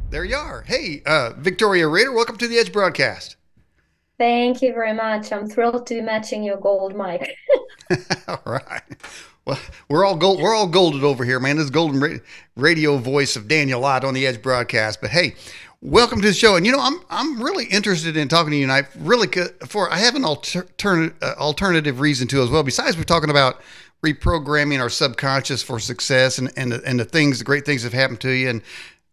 There you are. Hey, Victoria Rader, welcome to the Edge broadcast. Thank you very much. I'm thrilled to be matching your gold mic. All right. Well, we're all golded over here, man. This is radio voice of Daniel Lott on the Edge broadcast. But hey, welcome to the show. And I'm really interested in talking to you, and I have an alternative reason to as well. Besides, we're talking about reprogramming our subconscious for success, and the great things that have happened to you, and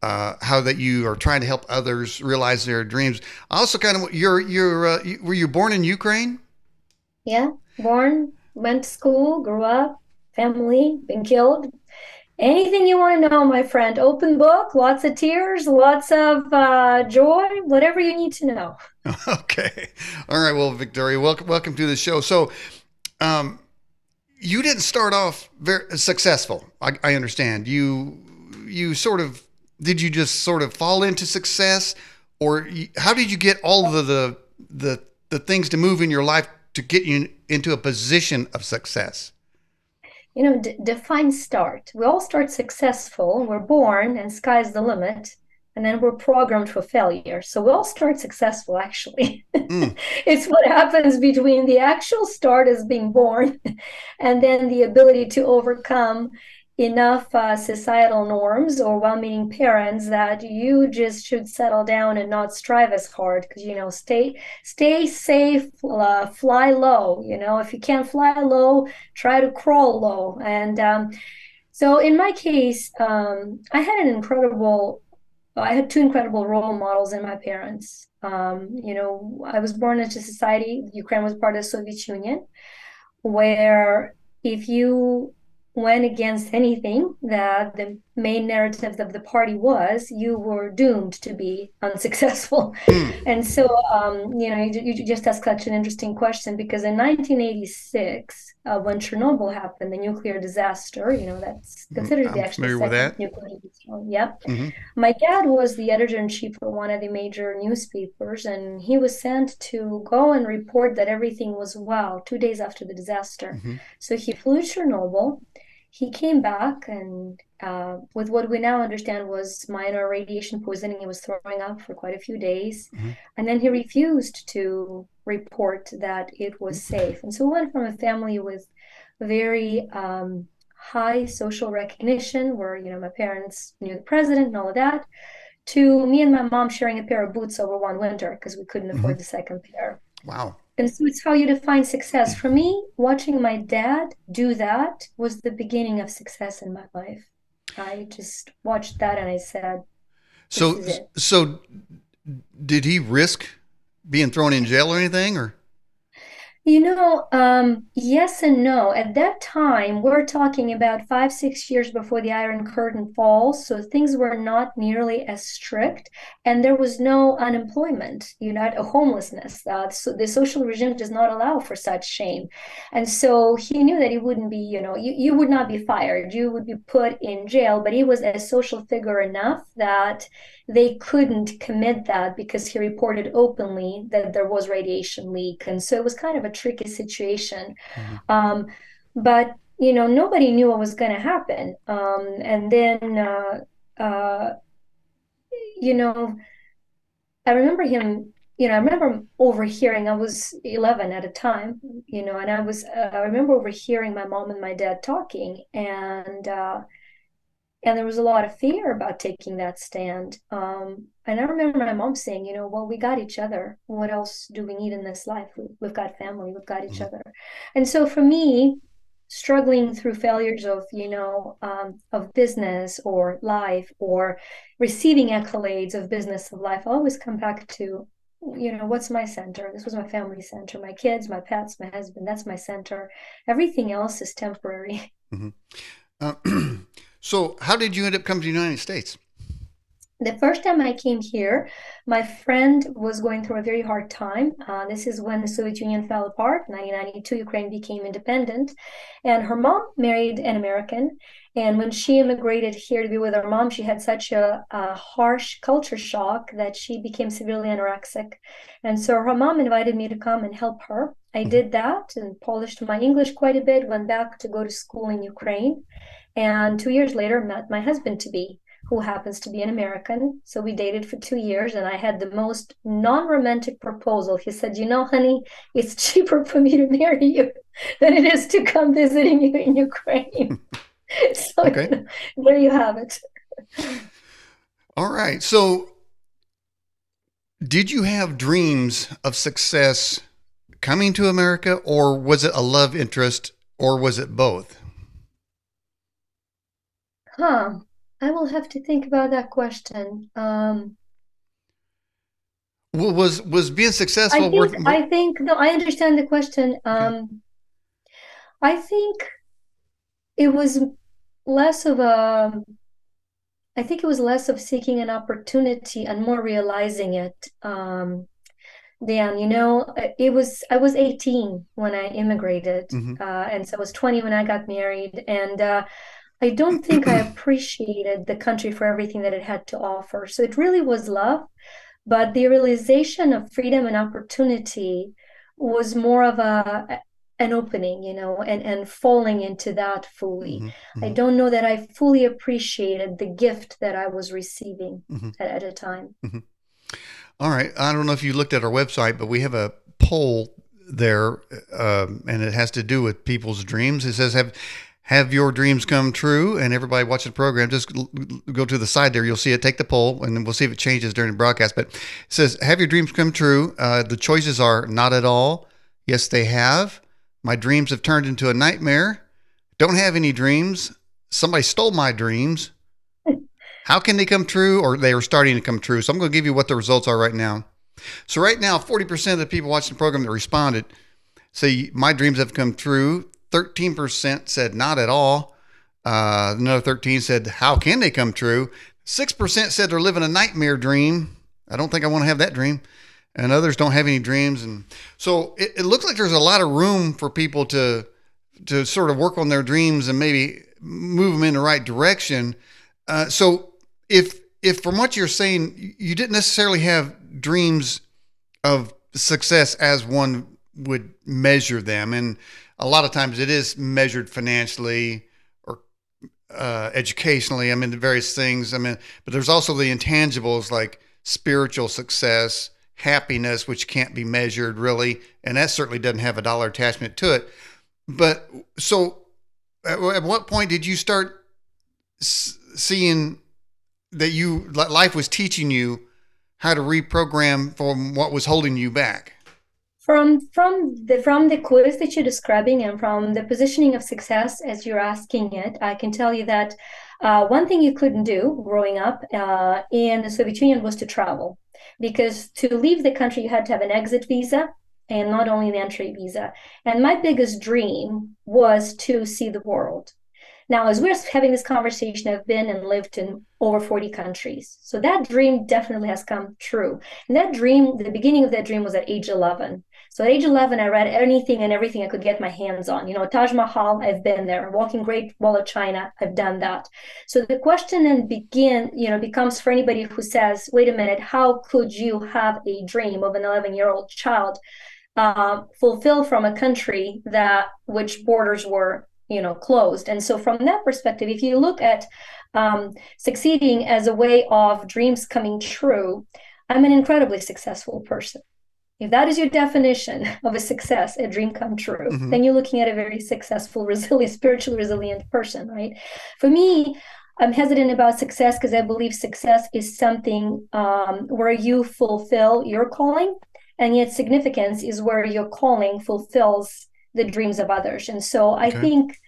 how that you are trying to help others realize their dreams. Also, kind of, were you born in Ukraine? Yeah, born, went to school, grew up, family, been killed. Anything you want to know, my friend. Open book, lots of tears, lots of joy, whatever you need to know. Okay. All right. Well, Victoria, welcome to the show. So, um, you didn't start off very successful. I understand. You sort of did you just sort of fall into success, or how did you get all of the things to move in your life to get you into a position of success? D define start. We all start successful. We're born, and sky's the limit. And then we're programmed for failure. So we all start successful, actually. Mm, It's what happens between the actual start as being born and then the ability to overcome enough societal norms or well-meaning parents that you just should settle down and not strive as hard because stay safe, fly low. If you can't fly low, try to crawl low. And so in my case, I had two incredible role models in my parents. I was born into society. Ukraine was part of the Soviet Union, where if you went against anything that the main narrative of the party was, you were doomed to be unsuccessful. mm, And so, you just asked such an interesting question because in 1986, when Chernobyl happened, the nuclear disaster, that's mm. considered the I'm actual familiar with second that. nuclear disaster. Yep. Hmm. My dad was the editor-in-chief for one of the major newspapers, and he was sent to go and report that everything was well 2 days after the disaster. Hmm. So he flew to Chernobyl. He came back, and with what we now understand was minor radiation poisoning. He was throwing up for quite a few days. Hmm. And then he refused to report that it was safe. And so we went from a family with very high social recognition, where my parents knew the president and all of that, to me and my mom sharing a pair of boots over one winter because we couldn't Hmm. afford the second pair. Wow. And so it's how you define success. For me, watching my dad do that was the beginning of success in my life. I just watched that and I said, this So, is it. so did he risk being thrown in jail or anything, or? Yes and no. At that time, we're talking about 5, 6 years before the Iron Curtain falls, so things were not nearly as strict, and there was no unemployment, homelessness. So the social regime does not allow for such shame, and so he knew that he wouldn't be, you would not be fired, you would be put in jail, but he was a social figure enough that they couldn't commit that because he reported openly that there was radiation leak. And so it was kind of a tricky situation. Mhm. Um, but, nobody knew what was going to happen. And then, you know, I remember I remember overhearing, I was 11 at a time, and I remember overhearing my mom and my dad talking, and there was a lot of fear about taking that stand. And I remember my mom saying, well, we got each other. What else do we need in this life? We've got family, we've got each Mhm. other. And so for me, struggling through failures of business or life or receiving accolades of business of life, I always come back to, what's my center? This was my family center, my kids, my pets, my husband, that's my center. Everything else is temporary. Mhm. Uh, so, how did you end up coming to the United States? The first time I came here, my friend was going through a very hard time. This is when the Soviet Union fell apart. 1992, Ukraine became independent, and her mom married an American. And when she immigrated here to be with her mom, she had such a harsh culture shock that she became severely anorexic. And so her mom invited me to come and help her. I Mhm. did that and polished my English quite a bit, went back to go to school in Ukraine, and 2 years later met my husband to be. who happens to be an American. So we dated for 2 years, and I had the most non-romantic proposal. He said, "You know, honey, it's cheaper for me to marry you than it is to come visiting you in Ukraine." So, Okay. there you have it. All right. So, did you have dreams of success coming to America, or was it a love interest, or was it both? Huh. I will have to think about that question. Was being I successful think worth? I think no, I understand the question. Okay. I think it was less of a I think it was less of seeking an opportunity and more realizing it. Dan, I was 18 when I immigrated, Mm-hmm. and so I was 20 when I got married, and I don't think I appreciated the country for everything that it had to offer. So it really was love, but the realization of freedom and opportunity was more of a an opening, and falling into that fully. Mm-hmm. I Mm-hmm. don't know that I fully appreciated the gift that I was receiving Mm-hmm. at a time. Mm-hmm. All right. I don't know if you looked at our website, but we have a poll there, and it has to do with people's dreams. It says, "Have your dreams come true?" And everybody watching the program, just go to the side there. You'll see it. Take the poll, and then we'll see if it changes during the broadcast. But it says, "Have your dreams come true?" The choices are not at all. Yes, they have. My dreams have turned into a nightmare. Don't have any dreams. Somebody stole my dreams. How can they come true? Or they are starting to come true. So I'm going to give you what the results are right now. So right now, 40% of the people watching the program that responded say my dreams have come true. 13% said not at all. Another 13 said how can they come true? 6% said they're living a nightmare dream. I don't think I want to have that dream. And others don't have any dreams. And so it looks like there's a lot of room for people to sort of work on their dreams and maybe move them in the right direction. So if from what you're saying, you didn't necessarily have dreams of success as one would measure them, and a lot of times it is measured financially or educationally. I mean, the various things. I mean, but there's also the intangibles like spiritual success, happiness, which can't be measured really, and that certainly doesn't have a dollar attachment to it. But so, at what point did you start seeing that life was teaching you how to reprogram from what was holding you back? From the quiz that you're describing and from the positioning of success as you're asking it, I can tell you that one thing you couldn't do growing up in the Soviet Union was to travel, because to leave the country you had to have an exit visa and not only an entry visa. And my biggest dream was to see the world. Now, as we're having this conversation, I've been and lived in over 40 countries. So that dream definitely has come true. And that dream, the beginning of that dream was at age 11. So at age 11, I read anything and everything I could get my hands on. Taj Mahal, I've been there. Walking Great Wall of China, I've done that. So the question then becomes for anybody who says, wait a minute, how could you have a dream of an 11-year-old child fulfill from a country that which borders were closed? And so from that perspective, if you look at succeeding as a way of dreams coming true, I'm an incredibly successful person. If that is your definition of a success, a dream come true, Mm-hmm. then you're looking at a very successful, resilient, spiritually resilient person, right? For me, I'm hesitant about success because I believe success is something where you fulfill your calling, and yet significance is where your calling fulfills the dreams of others. And so I Okay. think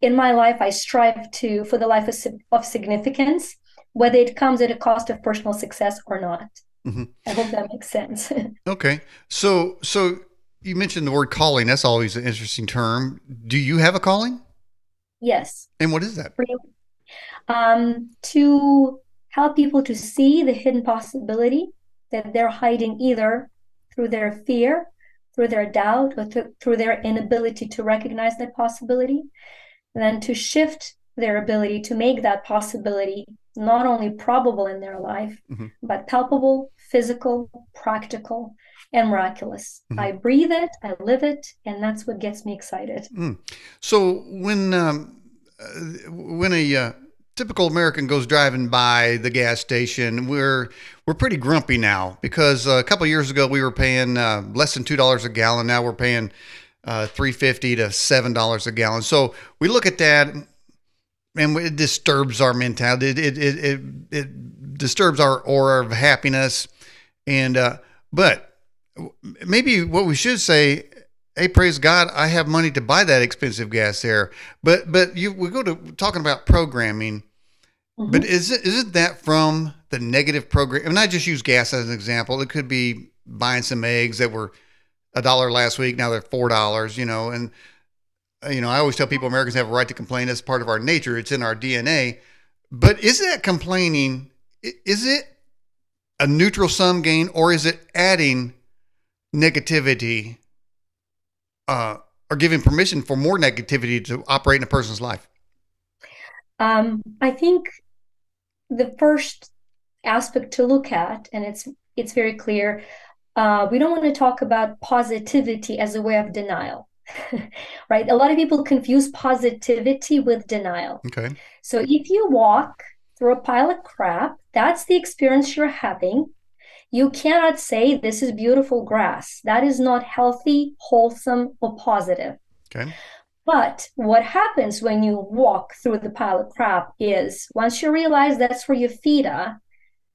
in my life, I strive for the life of significance, whether it comes at a cost of personal success or not. Mm-hmm. I hope that makes sense. Okay. So you mentioned the word calling. That's always an interesting term. Do you have a calling? Yes. And what is that? To help people to see the hidden possibility that they're hiding either through their fear, through their doubt, or through their inability to recognize that possibility, and then to shift their ability to make that possibility not only probable in their life, Mm-hmm. but palpable, physical, practical, and miraculous. Mm-hmm. I breathe it, I live it, and that's what gets me excited. Mm. So when a typical American goes driving by the gas station, we're pretty grumpy now because a couple of years ago we were paying less than $2 a gallon. Now we're paying $3.50 to $7 a gallon. So we look at that, and it disturbs our mentality. It disturbs our aura of happiness. And but maybe what we should say, hey, praise God, I have money to buy that expensive gas there. But we go to talking about programming. But Mhm. isn't that from the negative program? And I just use gas as an example. It could be buying some eggs that were $1 last week. Now they're $4. And I always tell people Americans have a right to complain. That's part of our nature. It's in our DNA. But is that complaining? Is it a neutral sum game, or is it adding negativity, or giving permission for more negativity to operate in a person's life? I think the first aspect to look at, and it's very clear, we don't want to talk about positivity as a way of denial, right? A lot of people confuse positivity with denial. Okay. So if you walk through a pile of crap, that's the experience you're having. You cannot say this is beautiful grass. That is not healthy, wholesome, or positive. Okay. But what happens when you walk through the pile of crap is once you realize that's where your feet are,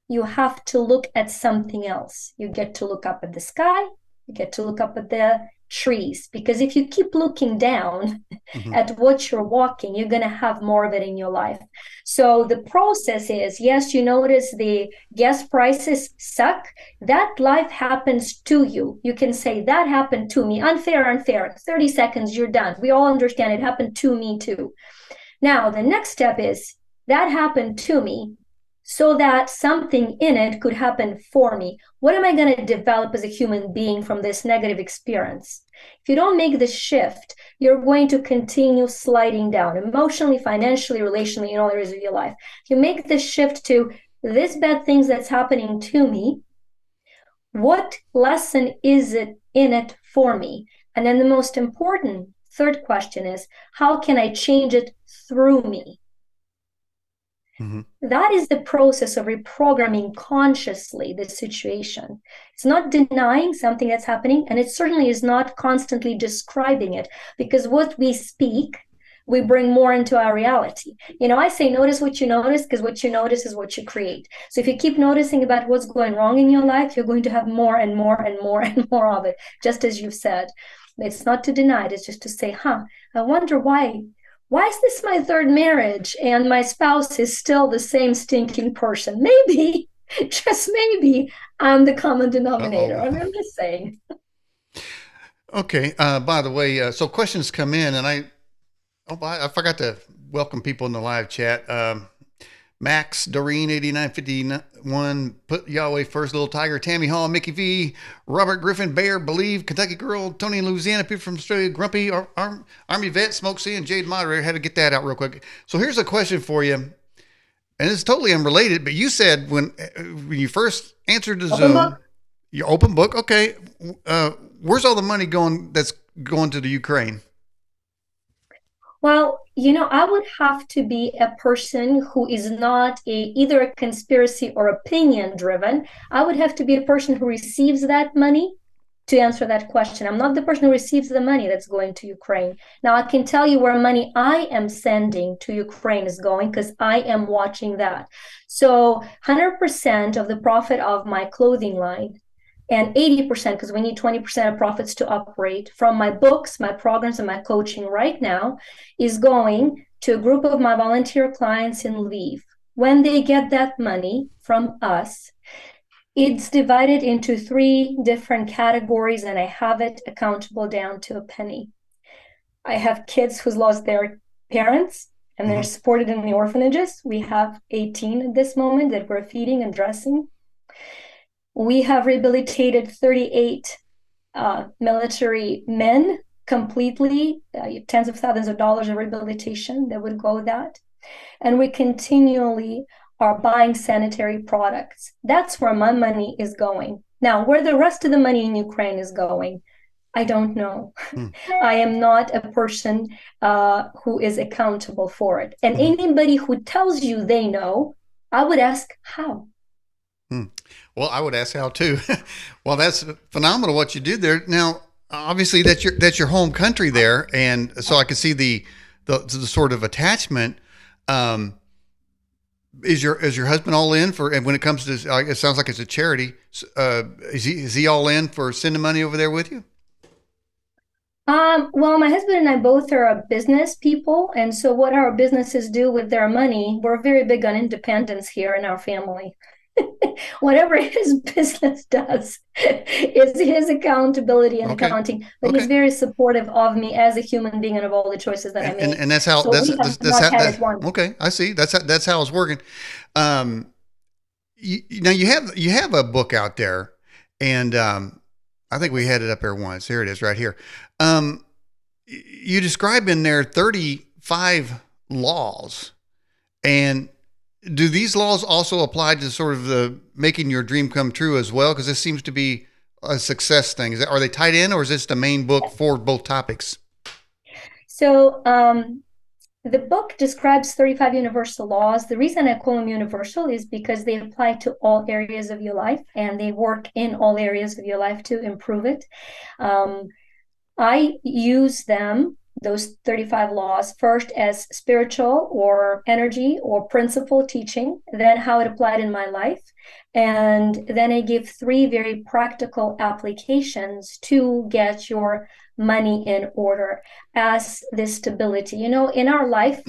you have to look at something else. You get to look up at the sky, you get to look up at the trees, because if you keep looking down Mm-hmm. at what you're walking, you're going to have more of it in your life. So the process is, yes, you notice the gas prices suck. That life happens to you. You can say, that happened to me. Unfair, unfair. 30 seconds, you're done. We all understand it happened to me too. Now, the next step is, that happened to me so that something in it could happen for me. What am I going to develop as a human being from this negative experience? If you don't make the shift, you're going to continue sliding down emotionally, financially, relationally, in all areas of your life. If you make the shift to this bad things that's happening to me, what lesson is it in it for me? And then the most important third question is, how can I change it through me? Mm-hmm. That is the process of reprogramming consciously the situation. It's not denying something that's happening, and it certainly is not constantly describing it, because what we speak, we bring more into our reality. I say notice what you notice, because what you notice is what you create. So if you keep noticing about what's going wrong in your life, you're going to have more and more and more and more of it, just as you've said. It's not to deny it, it's just to say, I wonder why is this my third marriage and my spouse is still the same stinking person? Maybe, just maybe, I'm the common denominator. Uh-oh. I'm just saying. Okay. By the way, so questions come in, and I forgot to welcome people in the live chat. Max, Doreen, 8951, Put Yahweh First, Little Tiger, Tammy Hall, Mickey V, Robert Griffin, Bear, Believe, Kentucky Girl, Tony in Louisiana, people from Australia, Grumpy, Army Vet, Smoke C, and Jade Moderator. Had to get that out real quick. So here's a question for you, and it's totally unrelated, but you said when you first answered the Open book. Zoom, your open book, okay, where's all the money going that's going to the Ukraine? Well, I would have to be a person who is not either a conspiracy or opinion driven. I would have to be a person who receives that money to answer that question. I'm not the person who receives the money that's going to Ukraine. Now, I can tell you where money I am sending to Ukraine is going because I am watching that. So 100% of the profit of my clothing line and 80%, because we need 20% of profits to operate from my books, my programs, and my coaching right now, is going to a group of my volunteer clients in Lviv. When they get that money from us, it's divided into 3 different categories, and I have it accountable down to a penny. I have kids who's lost their parents and they're Mm-hmm. supported in the orphanages. We have 18 at this moment that we're feeding and dressing. We have rehabilitated 38 military men completely, tens of thousands of dollars of rehabilitation that would go with that. And we continually are buying sanitary products. That's where my money is going. Now, where the rest of the money in Ukraine is going, I don't know. Hmm. I am not a person who is accountable for it. And Hmm. anybody who tells you they know, I would ask how. Hmm. Well, I would ask how too. Well, that's phenomenal what you did there. Now, obviously, that's your home country there, and so I could see the sort of attachment. Um, is your husband all in for? And when it comes to, it sounds like it's a charity. Is he all in for sending money over there with you? Well, my husband and I both are business people, and so what our businesses do with their money, we're very big on independence here in our family. Whatever his business does is his accountability and Okay, accounting, but he's okay, very supportive of me as a human being and of all the choices that I and make. and that's how So we have that's not how had that. it once. Okay, I see. That's how it's working. Um, now you have a book out there, and I think we had it up there once. Here it is, right here. Um, you describe in there 35 laws, and do these laws also apply to sort of the making your dream come true as well? Because this seems to be a success thing. Are they tied in, or is this the main book for both topics? So the book describes 35 universal laws. The reason I call them universal is because they apply to all areas of your life and they work in all areas of your life to improve it. Um, I use them, those 35 laws, first as spiritual or energy or principle teaching, then how it applied in my life. And then I give three very practical applications to get your money in order as this stability. You know, in our life,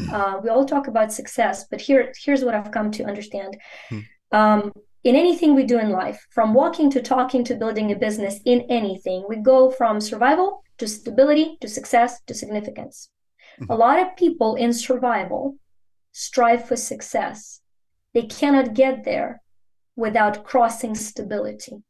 we all talk about success, but here's what I've come to understand. Hmm. In anything we do in life, from walking to talking to building a business, in anything, we go from survival to stability to success to significance. A Hmm. lot of people in survival strive for success. They cannot get there without crossing stability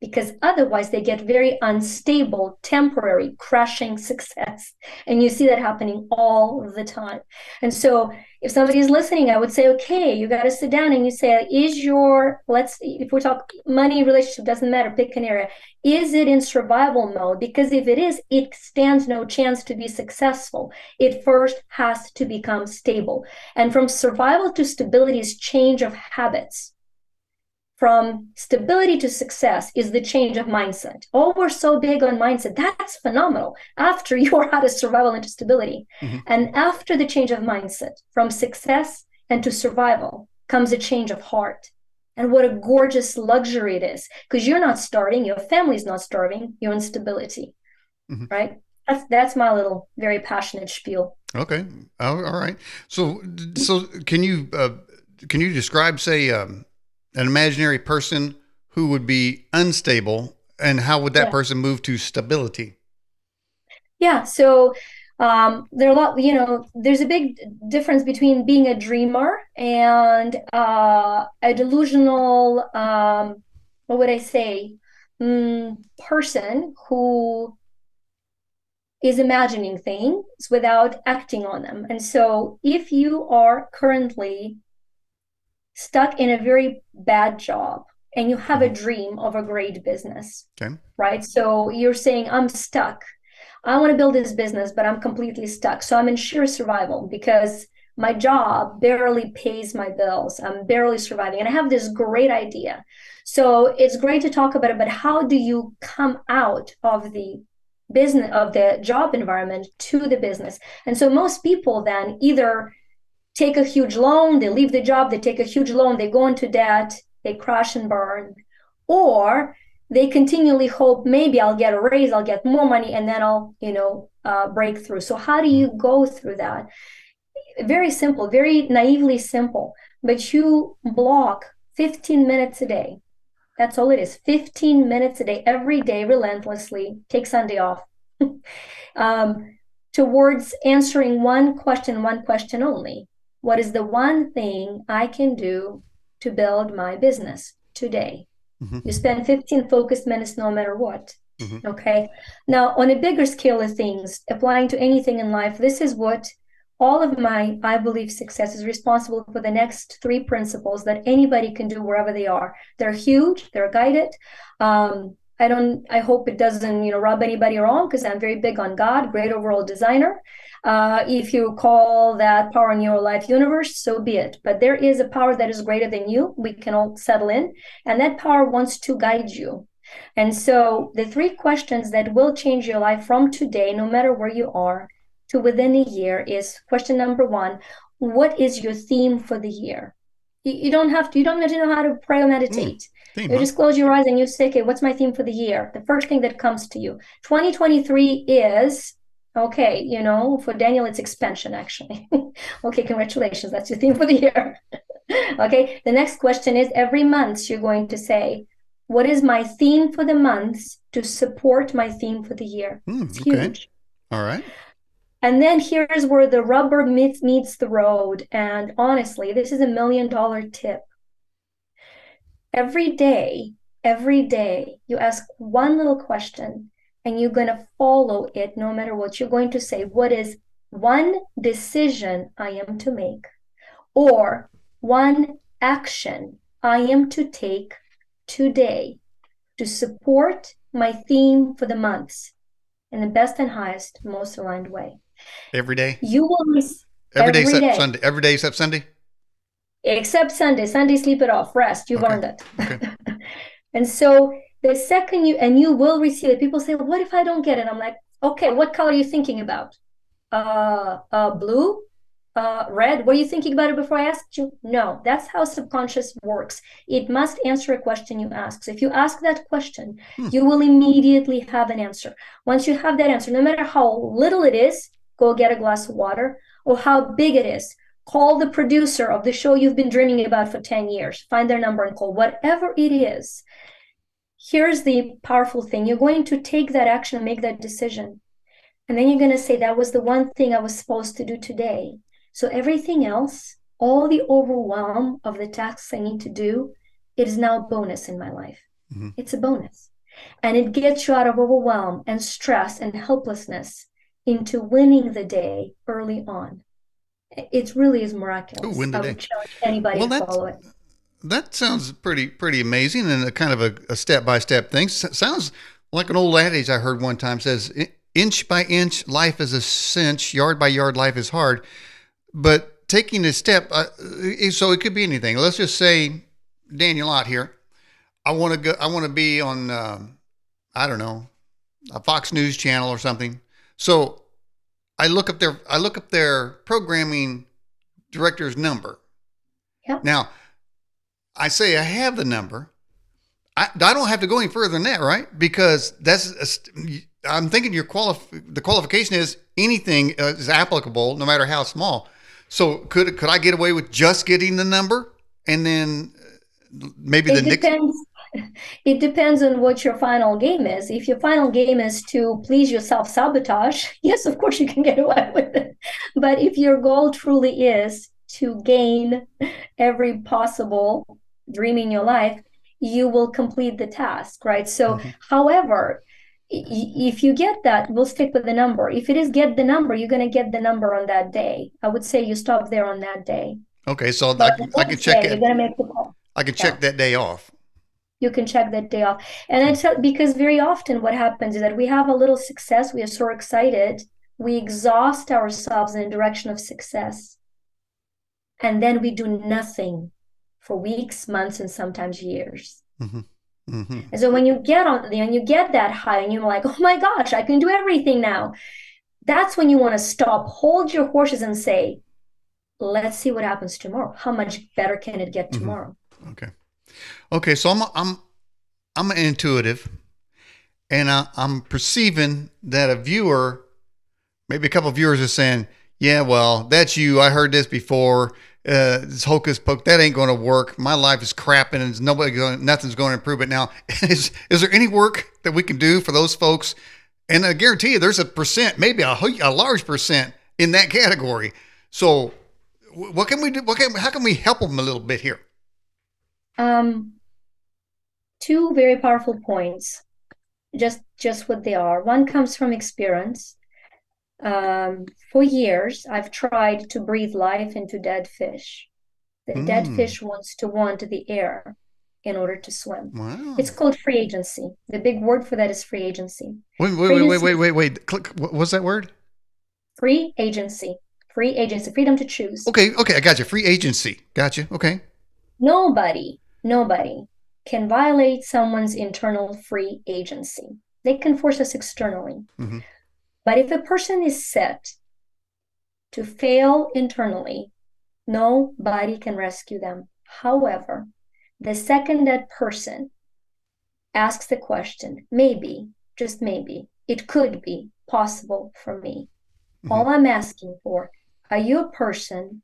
because otherwise they get very unstable, temporary, crashing success. And you see that happening all the time. And so if somebody's listening, I would say, okay, you got to sit down and you say, if we talk money, relationship, doesn't matter, pick an area. Is it in survival mode? Because if it is, it stands no chance to be successful. It first has to become stable. And from survival to stability is change of habits. From stability to success is the change of mindset. Oh, we're so big on mindset. That's phenomenal. After you are out of survival into stability. Hmm. And after the change of mindset, from success and to survival comes a change of heart. And what a gorgeous luxury it is because you're not starving, your family's not starving, you're in stability, Hmm. right? That's my little very passionate spiel. Okay. All right. So can you describe, say, an imaginary person who would be unstable, and how would that Yeah. person move to stability? Yeah, so there are a lot, there's a big difference between being a dreamer and a delusional, what would I say, person who is imagining things without acting on them. And so if you are currently stuck in a very bad job and you have a Hmm. dream of a great business, Okay. right? So you're saying, I'm stuck. I want to build this business, but I'm completely stuck. So I'm in sheer survival because my job barely pays my bills. I'm barely surviving. And I have this great idea. So it's great to talk about it, but how do you come out of the business, of the job environment to the business? And so most people then either take a huge loan, they leave the job, they take a huge loan, they go into debt, they crash and burn, or they continually hope maybe I'll get a raise, I'll get more money, and then I'll, break through. So how do Hmm. you go through that? Very simple, very naively simple, but you block 15 minutes a day. That's all it is. 15 minutes a day, every day, relentlessly. Take Sunday off. um, Towards answering one question only. What is the one thing I can do to build my business today? You Hmm. spend 15 focused minutes no matter what. Hmm. Okay. Now, on a bigger scale of things, applying to anything in life, this is what all of my, I believe, success is responsible for the next three principles that anybody can do wherever they are. They're huge, they're guided. I hope it doesn't, rub anybody wrong because I'm very big on God, great overall designer. If you call that power in your life universe, so be it. But there is a power that is greater than you. We can all settle in, and that power wants to guide you. And so the three questions that will change your life from today, no matter where you are, to within a year is question number one, what is your theme for the year? You don't have to, you don't need to know how to pray or meditate. Theme, You huh? just close your eyes and you say, okay, what's my theme for the year? The first thing that comes to you. 2023 is, okay, for Daniel, it's expansion, actually. Okay, congratulations. That's your theme for the year. Okay, the next question is every month you're going to say, what is my theme for the months to support my theme for the year? It's Okay. huge. All right. And then here's where the rubber meets the road. And honestly, this is $1 million tip. Every day, every day, you ask one little question and you're going to follow it no matter what. You're going to say, what is one decision I am to make? Or one action I am to take today to support my theme for the months in the best and highest, most aligned way. Every day. You will miss Every day every except day, Sunday. Every day except Sunday. except Sunday. Sunday, sleep it off, rest. You've Okay. earned it. Okay. And so the second you will receive it, people say, what if I don't get it? I'm like, okay, what color are you thinking about? Blue, red. Were you thinking about it before I asked you? No, that's how subconscious works. It must answer a question you ask. So if you ask that question, Hmm. you will immediately have an answer. Once you have that answer, no matter how little it is, go get a glass of water, or how big it is, call the producer of the show you've been dreaming about for 10 years, find their number and call, whatever it is. Here's the powerful thing. You're going to take that action and make that decision. And then you're going to say, that was the one thing I was supposed to do today. So everything else, all the overwhelm of the tasks I need to do, it is now a bonus in my life. Mm-hmm. It's a bonus. And it gets you out of overwhelm and stress and helplessness into winning the day early on. It really is Ooh, miraculous. win I today. would challenge anybody Well, to follow it. that sounds pretty amazing and a kind of a step by step thing. Sounds like an old adage I heard one time says, "Inch by inch, life is a cinch. Yard by yard, life is hard." But taking a step, so it could be anything. Let's just say, Daniel out here. I want to go. I want to be on. I don't know, a Fox News channel or something. So I look up their programming director's number. Yeah. Now I say I have the number. I don't have to go any further than that, right? Because I'm thinking the qualification is anything is applicable, no matter how small. So could I get away with just getting the number and then maybe the It next? depends. It depends on what your final game is. If your final game is to please your self-sabotage, yes, of course you can get away with it. But if your goal truly is to gain every possible dream in your life, you will complete the task, right? So, Mm-hmm. however, if you get that, we'll stick with the number. If it is get the number, you're going to get the number on that day. I would say you stop there on that day. Okay, so But on the I can next check day, you're it. going to make the call. I can Yeah, check that day off. you can check that day off. And it's because very often what happens is that we have a little success, we are so excited, we exhaust ourselves in the direction of success, and then we do nothing for weeks, months, and sometimes years. Mm-hmm. Mm-hmm. And so when you get when you get that high and you're like, oh my gosh, I can do everything now, that's when you want to stop, hold your horses and say, let's see what happens tomorrow. How much better can it get Mm-hmm. tomorrow? Okay. Okay. So I'm an intuitive, and I'm perceiving that a viewer, maybe a couple of viewers, are saying, "Yeah, well, that's you. I heard this before. This hocus pocus that ain't going to work. My life is crap, and nothing's going to improve it now." Is there any work that we can do for those folks? And I guarantee you, there's a percent, maybe a large percent in that category. So, what can we do? How can we help them a little bit here? Um, Two very powerful points, just what they are. One comes from experience. For years, I've tried to breathe life into dead fish. The dead Hmm. fish wants to want the air. in order to swim. It's Wow. called free agency. The big word for that is free agency. Wait, wait, Free wait, wait, agency, wait, wait, wait. Click. What's that word? free agency, free agency, freedom to choose. Okay, okay, I got you. Free agency. Got you. Okay. Nobody can violate someone's internal free agency. They can force us externally. Mm-hmm. But if a person is set to fail internally, nobody can rescue them. However, the second that person asks the question, maybe, just maybe, it could be possible for me. Mm-hmm. All I'm asking for, are you a person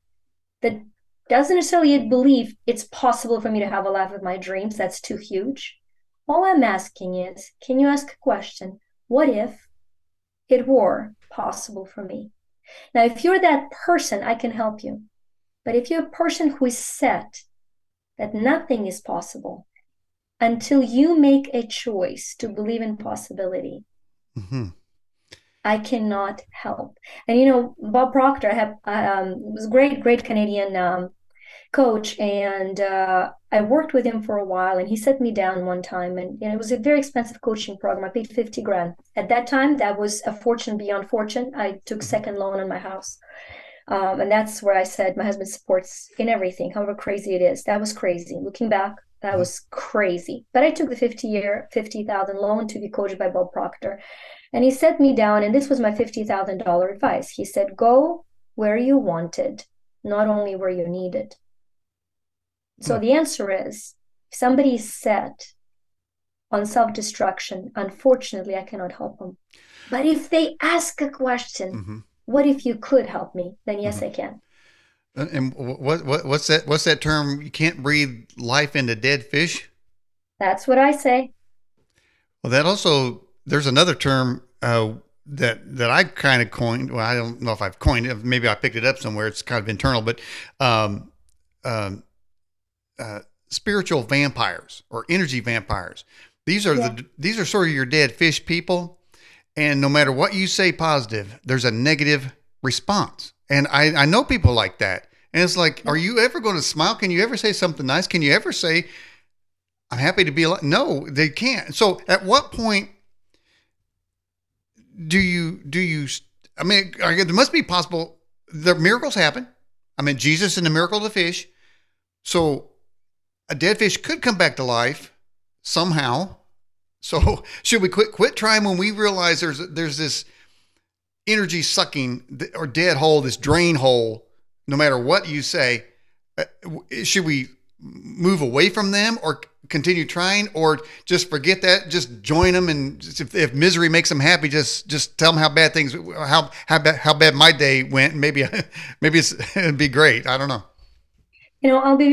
that doesn't necessarily yet believe it's possible for me to have a life of my dreams? That's too huge. All I'm asking is, can you ask a question? What if it were possible for me? Now, if you're that person, I can help you. But if you're a person who is set that nothing is possible until you make a choice to believe in possibility, Mm-hmm. I cannot help. And Bob Proctor was a great Canadian coach, and I worked with him for a while. And he set me down one time, and it was a very expensive coaching program. I paid 50 grand at that time. That was a fortune beyond fortune. I took Mm-hmm. second loan on my house. And that's where I said my husband supports in everything, however crazy it is. That was crazy. Looking back, that was crazy. But I took the 50,000 loan to be coached by Bob Proctor. And he set me down, and this was my $50,000 advice. He said, go where you wanted, not only where you needed. So the answer is, if somebody is set on self-destruction, unfortunately, I cannot help them. But if they ask a question, Mm-hmm. what if you could help me? Then yes, Mm-hmm. I can. And what's that? What's that term? You can't breathe life into dead fish. That's what I say. Well, that also there's another term that I kind of coined. Well, I don't know if I've coined it. Maybe I picked it up somewhere. It's kind of internal, but um, um, spiritual vampires or energy vampires. Yeah. These are sort of your dead fish people, and no matter what you say positive, there's a negative response. And I know people like that. And it's like, are you ever going to smile? Can you ever say something nice? Can you ever say, I'm happy to be alive? No, they can't. So at what point do you, I mean, there must be possible, the miracles happen. I mean, Jesus and the miracle of the fish. So a dead fish could come back to life somehow. So should we quit trying when we realize there's this energy sucking or dead hole, this drain hole, no matter what you say? Should we move away from them or continue trying, or just forget that, just join them? And if misery makes them happy, just tell them how bad things, how bad my day went. Maybe it'd be great. I don't know. I'll be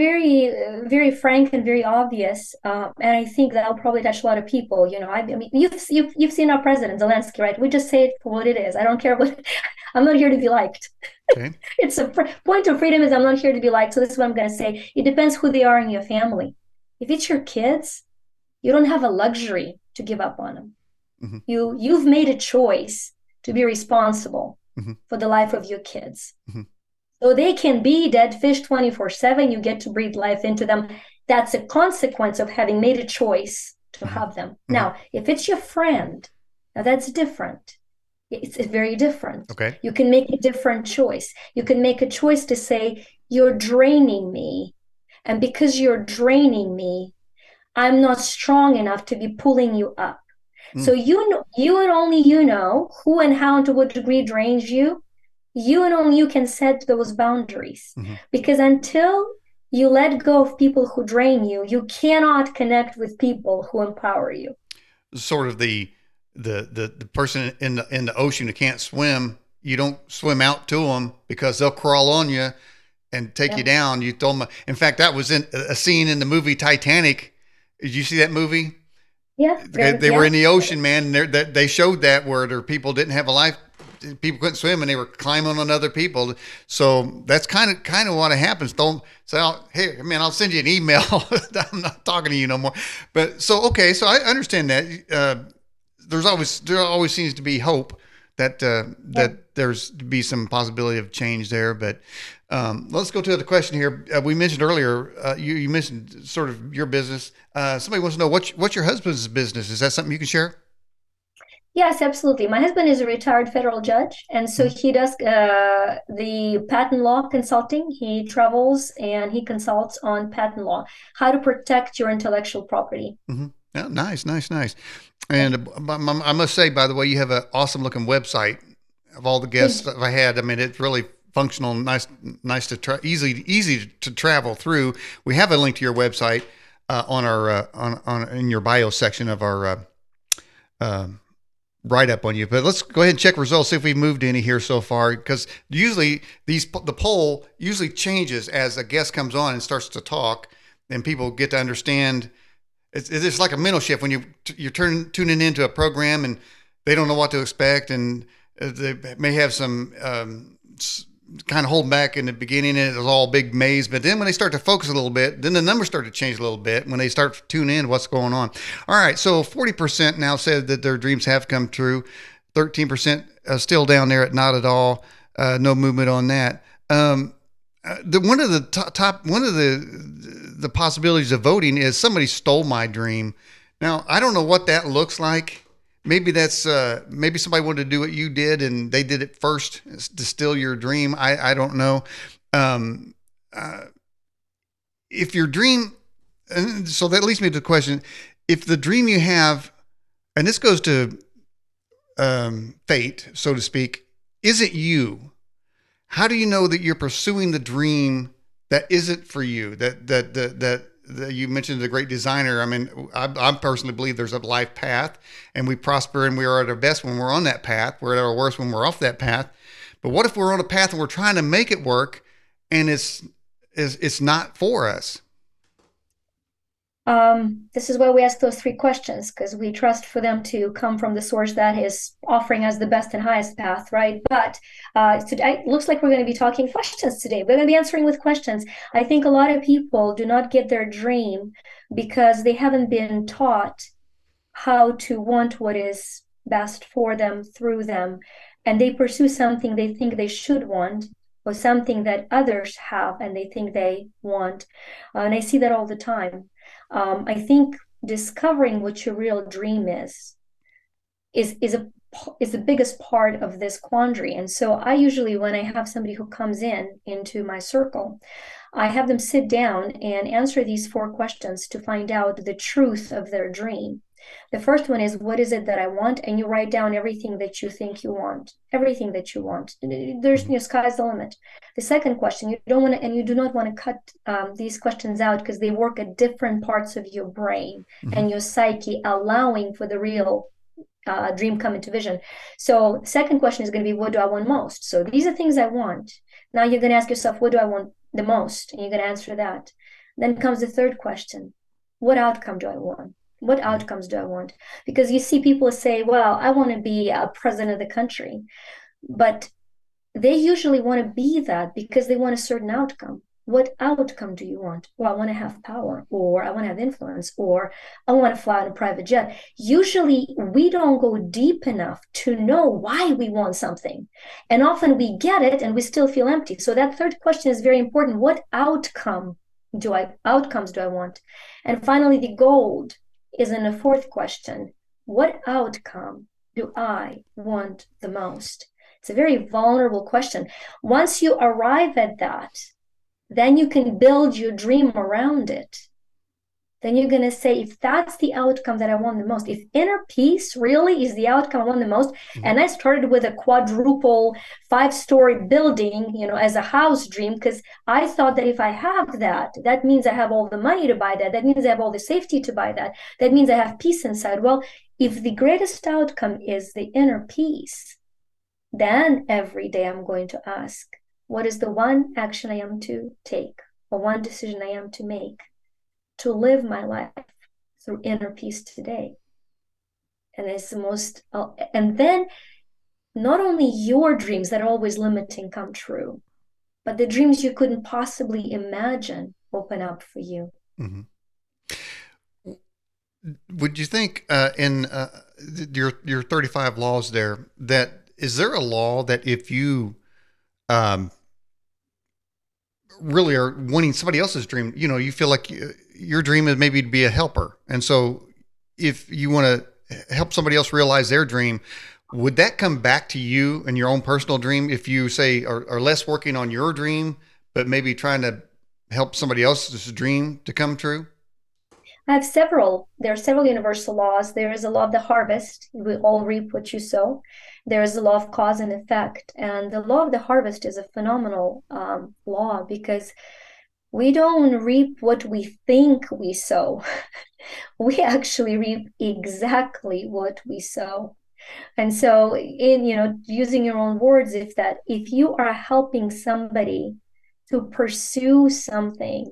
very frank and very obvious, and I think that'll probably touch a lot of people. I mean, you've seen our president Zelensky, right? We just say it for what it is. I don't care what. I'm not here to be liked. Okay. It's a point of freedom is I'm not here to be liked. So this is what I'm going to say. It depends who they are in your family. If it's your kids, you don't have a luxury to give up on them. Mm-hmm. You've made a choice to be responsible Mm-hmm. for the life of your kids. Mm-hmm. So they can be dead fish 24/7. You get to breathe life into them. That's a consequence of having made a choice to Mm-hmm. have them. Mm-hmm. Now, if it's your friend, now that's different. It's very different. Okay. You can make a different choice. You can make a choice to say, you're draining me. And because you're draining me, I'm not strong enough to be pulling you up. So Mm. you and only you know who and how and to what degree drains you. You and only you can set those boundaries. Mm-hmm. Because until you let go of people who drain you, you cannot connect with people who empower you. Sort of the person in the ocean who can't swim. You don't swim out to them because they'll crawl on you and take you down. You told them. In fact, that was in a scene in the movie Titanic. Did you see that movie? Yeah, They were in the ocean, man. And they showed that where their people didn't have a life. People couldn't swim, and they were climbing on other people. So that's kind of what happens. Don't say, "Hey, man, I'll send you an email." I'm not talking to you no more. But so okay, so I understand that. There always seems to be hope that there's to be some possibility of change there. But Let's go to the question here. We mentioned earlier, you mentioned sort of your business. Somebody wants to know what's your husband's business? Is that something you can share? Yes, absolutely. My husband is a retired federal judge, and so Mm-hmm. he does the patent law consulting. He travels and he consults on patent law, how to protect your intellectual property. Mm-hmm. Yeah, nice, nice, nice. Yeah. And I must say, by the way, you have an awesome looking website. Of all the guests Thank you. that I had, I mean, it's really functional, nice, nice to try, easy to travel through. We have a link to your website on our on in your bio section of our uh, write up on you. But let's go ahead and check results, see if we've moved any here so far. Because usually the poll usually changes as a guest comes on and starts to talk, and people get to understand. It's like a mental shift when you're tuning into a program and they don't know what to expect, and they may have some kind of hold back in the beginning, and it was all big maze. But then when they start to focus a little bit, then the numbers start to change a little bit when they start to tune in what's going on. All right, so 40% now said that their dreams have come true. 13% still down there at not at all. No movement on that. One of the top one of the possibilities of voting is somebody stole my dream. Now I don't know what that looks like. Maybe that's maybe somebody wanted to do what you did and they did it first to steal your dream. I don't know. Um, uh, if your dream, and so that leads me to the question: if the dream you have, and this goes to fate, so to speak, isn't you? How do you know that you're pursuing the dream that isn't for you? That you mentioned the great designer. I mean, I personally believe there's a life path, and we prosper and we are at our best when we're on that path. We're at our worst when we're off that path. But what if we're on a path and we're trying to make it work, and it's not for us? This is why we ask those three questions, because we trust for them to come from the source that is offering us the best and highest path, right? But today it looks like we're going to be talking questions today. We're going to be answering with questions. I think a lot of people do not get their dream because they haven't been taught how to want what is best for them through them. And they pursue something they think they should want, or something that others have and they think they want. And I see that all the time. I think discovering what your real dream is a is the biggest part of this quandary. And so I usually, when I have somebody who comes in into my circle, I have them sit down and answer these four questions to find out the truth of their dream. The first one is, what is it that I want? And you write down everything that you think you want, everything that you want. There's, sky's the limit. The second question, you don't want to, and you do not want to cut these questions out because they work at different parts of your brain Mm-hmm. and your psyche, allowing for the real dream come into vision. So second question is going to be, what do I want most? So these are things I want. Now you're going to ask yourself, what do I want the most? And you're going to answer that. Then comes the third question. What outcome do I want? What outcomes do I want? Because you see people say, well, I want to be a president of the country. But they usually want to be that because they want a certain outcome. What outcome do you want? Well, I want to have power, or I want to have influence, or I want to fly on a private jet. Usually, we don't go deep enough to know why we want something. And often we get it and we still feel empty. So that third question is very important. What outcomes do I want? And finally, the gold is in the fourth question. What outcome do I want the most? It's a very vulnerable question. Once you arrive at that, then you can build your dream around it. Then you're going to say, if that's the outcome that I want the most, if inner peace really is the outcome I want the most, Mm-hmm. and I started with a quadruple 5-story building, as a house dream, because I thought that if I have that, that means I have all the money to buy that. That means I have all the safety to buy that. That means I have peace inside. Well, if the greatest outcome is the inner peace, then every day I'm going to ask, what is the one action I am to take, or one decision I am to make to live my life through inner peace today? And it's the most, and then not only your dreams that are always limiting come true, but the dreams you couldn't possibly imagine open up for you. Mm-hmm. Would you think in your 35 laws there that is there a law that if you um, really are wanting somebody else's dream. You feel like your dream is maybe to be a helper. And so if you want to help somebody else realize their dream, would that come back to you and your own personal dream if you say are less working on your dream, but maybe trying to help somebody else's dream to come true? There are several universal laws. There is a law of the harvest. We all reap what you sow. There is a law of cause and effect. And the law of the harvest is a phenomenal law because we don't reap what we think we sow. We actually reap exactly what we sow. And so using your own words, if you are helping somebody to pursue something,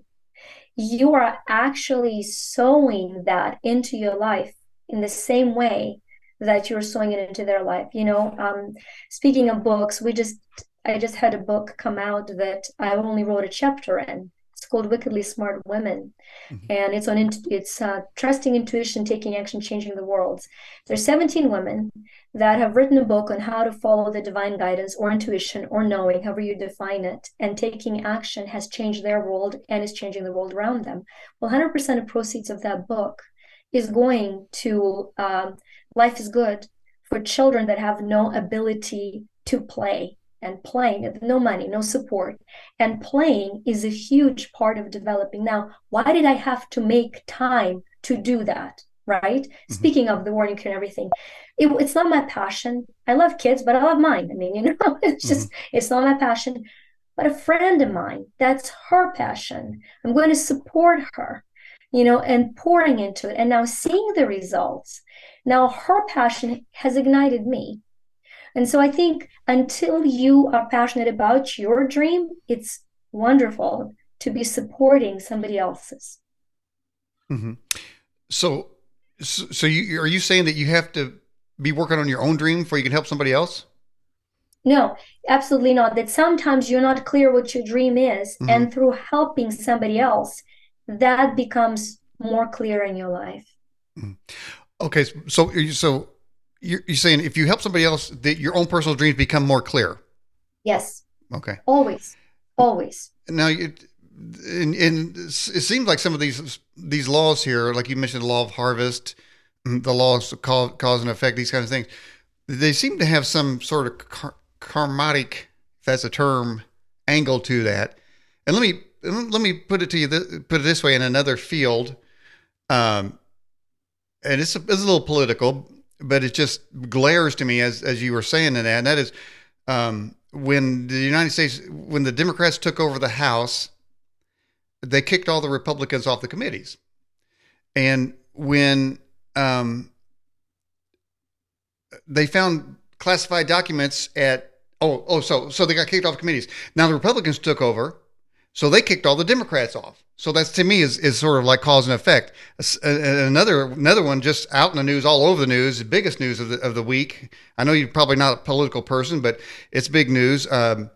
you are actually sowing that into your life in the same way that you're sowing it into their life. Speaking of books, I just had a book come out that I only wrote a chapter in. It's called Wickedly Smart Women, Mm-hmm. and it's trusting intuition, taking action, changing the world. There's 17 women that have written a book on how to follow the divine guidance or intuition or knowing, however you define it, and taking action has changed their world and is changing the world around them. Well, 100% of proceeds of that book is going to Life is Good for children that have no ability to play. And playing, no money, no support. And playing is a huge part of developing. Now, why did I have to make time to do that? Right? Mm-hmm. Speaking of the warning cure and everything, it's not my passion. I love kids, but I love mine. I mean, Mm-hmm. it's not my passion. But a friend of mine, that's her passion. I'm going to support her, and pouring into it. And now seeing the results. Now her passion has ignited me. And so I think until you are passionate about your dream, it's wonderful to be supporting somebody else's. Mm-hmm. So, so are you saying that you have to be working on your own dream before you can help somebody else? No, absolutely not. That sometimes you're not clear what your dream is, Mm-hmm. and through helping somebody else, that becomes more clear in your life. Mm-hmm. Okay, you're saying if you help somebody else, that your own personal dreams become more clear. Yes, Okay. always, always. Now, and it seems like some of these laws here, like you mentioned, the law of harvest, the laws of cause and effect, these kinds of things, they seem to have some sort of karmatic, if that's a term, angle to that. And let me put it to you, put it this way in another field, um, and it's a little political, but it just glares to me as you were saying that, and that is when the United States, when the Democrats took over the House, they kicked all the Republicans off the committees, and when they found classified documents at so they got kicked off committees. Now the Republicans took over, so they kicked all the Democrats off. So that's to me is sort of like cause and effect. Another one just out in the news, all over the news, the biggest news of the week. I know you're probably not a political person, but it's big news. It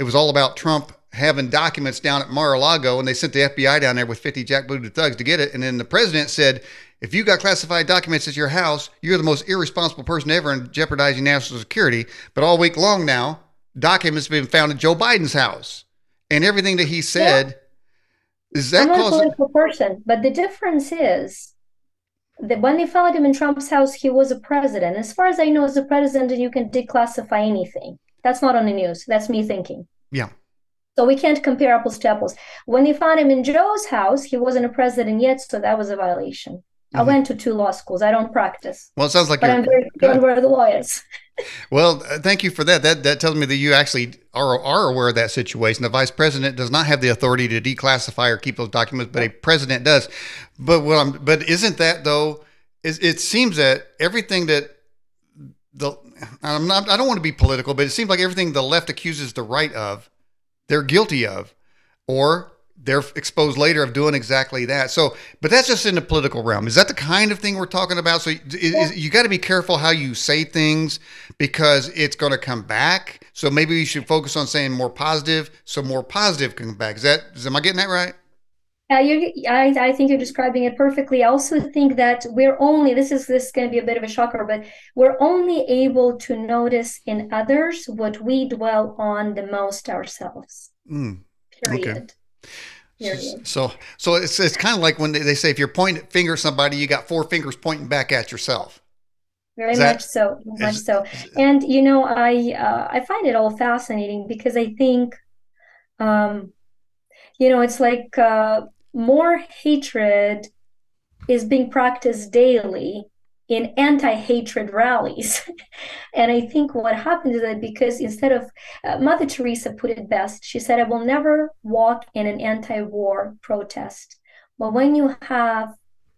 was all about Trump having documents down at Mar-a-Lago, and they sent the FBI down there with 50 jackbooted thugs to get it. And then the president said, if you got classified documents at your house, you're the most irresponsible person ever and jeopardizing national security. But all week long now, documents have been found at Joe Biden's house. And everything that he Yeah, said, is I'm that not a cause? political person, but the difference is that when they found him in Trump's house, he was a president. As far as I know, as a president, you can declassify anything. That's not on the news. That's me thinking. Yeah. So we can't compare apples to apples. When they found him in Joe's house, he wasn't a president yet, so that was a violation. I Mm-hmm. went to 2 law schools. I don't practice, Well, it sounds like but you're I'm very clear on good. where the law is. Well, thank you for that. That tells me that you actually are aware of that situation. The vice president does not have the authority to declassify or keep those documents, but a president does. But isn't that though? It seems that everything that the I don't want to be political, but it seems like everything the left accuses the right of, they're guilty of, or they're exposed later of doing exactly that. So, but that's just in the political realm. Is that the kind of thing we're talking about? So, you got to be careful how you say things because it's going to come back. So maybe we should focus on saying more positive, so more positive can come back. Am I getting that right? I think you're describing it perfectly. I also think that this is going to be a bit of a shocker, but we're only able to notice in others what we dwell on the most ourselves. Mm. Okay. period. Period. So it's kind of like when they say if you're pointing finger at somebody, you got four fingers pointing back at yourself. Very Is much that so, very much is, so. is And I find it all fascinating because I think um, it's like more hatred is being practiced daily in anti-hatred rallies. And I think what happened is that because instead of Mother Teresa put it best, she said, I will never walk in an anti-war protest. But when you have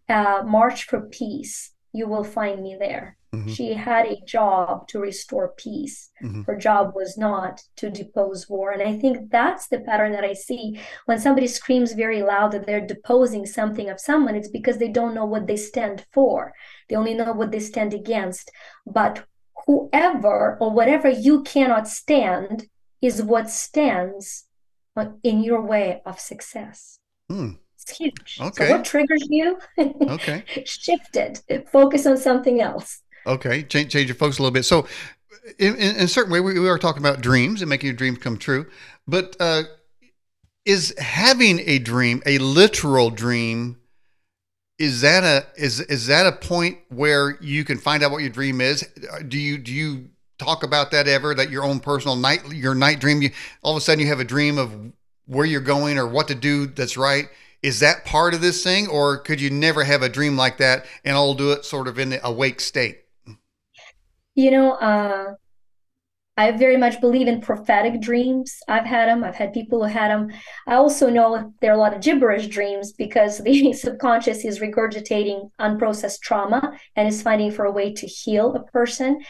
a march for peace, you will find me there. hmm She had a job to restore peace. hmm Her job was not to depose war. And I think that's the pattern that I see when somebody screams very loud that they're deposing something of someone. It's because they don't know what they stand for. They only know what they stand against. But whoever or whatever you cannot stand is what stands in your way of success. Hmm. It's huge. So what Okay. triggers you? Okay. Shift it. Focus on something else. Okay. Change your focus a little bit. So, in a certain way, we are talking about dreams and making your dreams come true. But is having a dream, a literal dream, is that a point where you can find out what your dream is? Do you talk about that ever? That your own personal your night dream, all of a sudden you have a dream of where you're going or what to do that's right. Is that part of this thing, or could you never have a dream like that and all do it sort of in the awake state? You know, I very much believe in prophetic dreams. I've had them. I've had people who had them. I also know there are a lot of gibberish dreams because the subconscious is regurgitating unprocessed trauma and is finding for a way to heal a person.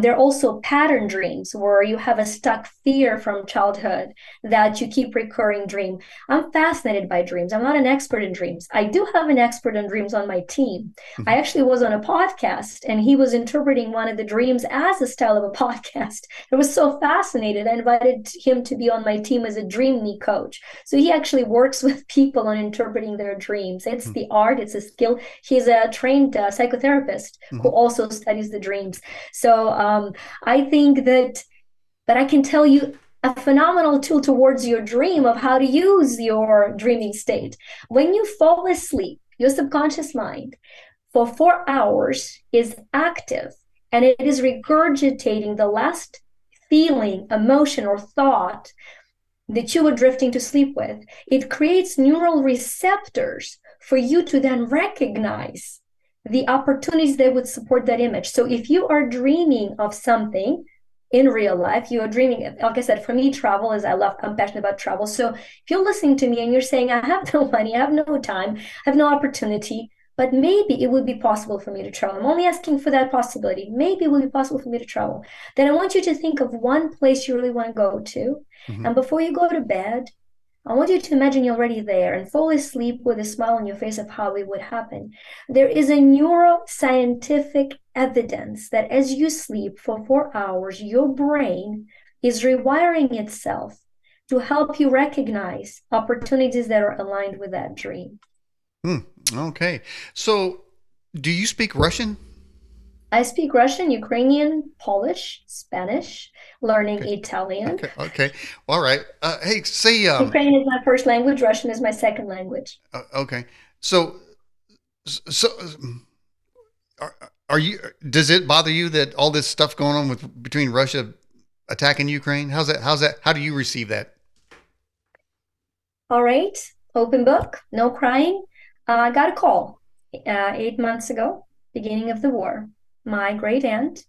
There are also pattern dreams where you have a stuck fear from childhood that you keep recurring dream. I'm fascinated by dreams. I'm not an expert in dreams. I do have an expert in dreams on my team. I Mhm. actually was on a podcast and he was interpreting one of the dreams as a style of a podcast. I was so fascinated. I invited him to be on my team as a dream me coach. So he actually works with people on interpreting their dreams. It's the art, it's a skill. He's a trained psychotherapist who Mhm. also studies the dreams. So I think that I can tell you a phenomenal tool towards your dream of how to use your dreaming state. When you fall asleep, your subconscious mind for 4 hours is active and it is regurgitating the last feeling, emotion, or thought that you were drifting to sleep with. It creates neural receptors for you to then recognize the opportunities that would support that image. So if you are dreaming of something in real life, you are dreaming, like I said, for me, travel is I'm passionate about travel. So if you're listening to me and you're saying, I have no money, I have no time, I have no opportunity, but maybe it would be possible for me to travel. I'm only asking for that possibility. Maybe it would be possible for me to travel. Then I want you to think of one place you really want to go to. Mhm. And before you go to bed, I want you to imagine you're already there and fall asleep with a smile on your face of how it would happen. There is a neuroscientific evidence that as you sleep for 4 hours, your brain is rewiring itself to help you recognize opportunities that are aligned with that dream. Hmm. Okay. So, do you speak Russian? I speak Russian, Ukrainian, Polish, Spanish, learning Okay. Italian. Okay. Okay. All right. Hey, say Ukrainian is my first language, Russian is my second language. okay. So so are, are you? Does it bother you that all this stuff going on with between Russia attacking Ukraine? How's that? How's that? How do you receive that? All right, open book, no crying. I got a call 8 months ago, beginning of the war. My great aunt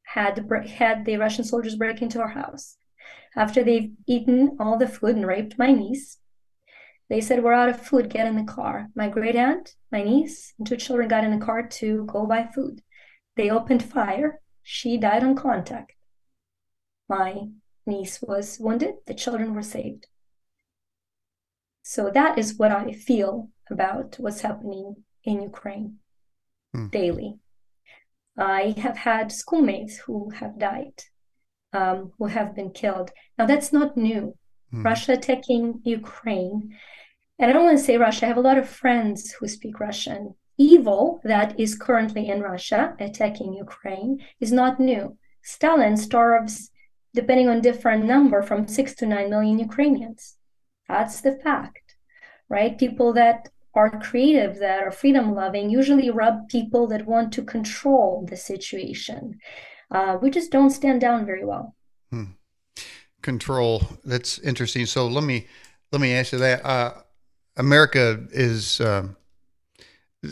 had the Russian soldiers break into our house. After they've eaten all the food and raped my niece, they said, we're out of food, get in the car. My great aunt, my niece, and two children got in the car to go buy food. They opened fire. She died on contact. My niece was wounded. The children were saved. So that is what I feel about what's happening in Ukraine Hmm. daily. I have had schoolmates who have died, who have been killed. Now, that's not new. hmm Russia attacking Ukraine. And I don't want to say Russia, I have a lot of friends who speak Russian. Evil that is currently in Russia attacking Ukraine is not new. Stalin starves, depending on different number, from 6 to 9 million Ukrainians. That's the fact, right? People that are creative, that are freedom loving, usually rub people that want to control the situation. We just don't stand down very well. Hmm. Control. That's interesting. So let me ask you that. America is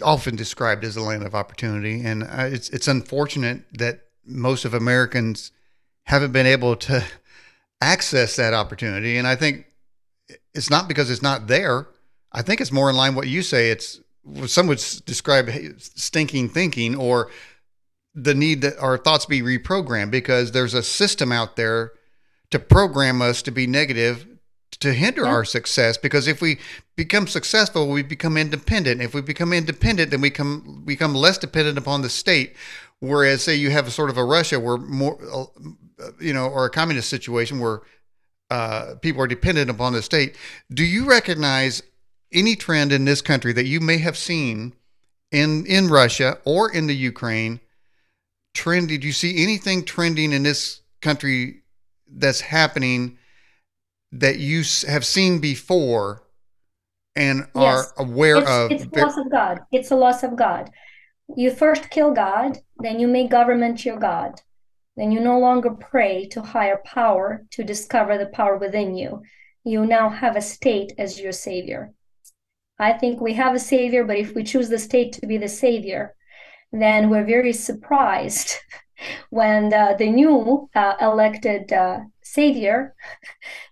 often described as a land of opportunity, and it's unfortunate that most of Americans haven't been able to access that opportunity. And I think it's not because it's not there. I think it's more in line with what you say. It's some would describe stinking thinking, or the need that our thoughts be reprogrammed, because there's a system out there to program us to be negative, to hinder Yeah. our success. Because if we become successful, we become independent. If we become independent, then we become less dependent upon the state. Whereas, say you have a sort of a Russia where more, or a communist situation where people are dependent upon the state. Do you recognize any trend in this country that you may have seen in Russia or in the Ukraine? Did you see anything trending in this country that's happening that you have seen before and are Yes. aware of? It's loss of God. It's a loss of God. You first kill God, then you make government your God. Then you no longer pray to higher power to discover the power within you. You now have a state as your savior. I think we have a savior, but if we choose the state to be the savior, then we're very surprised when the new elected savior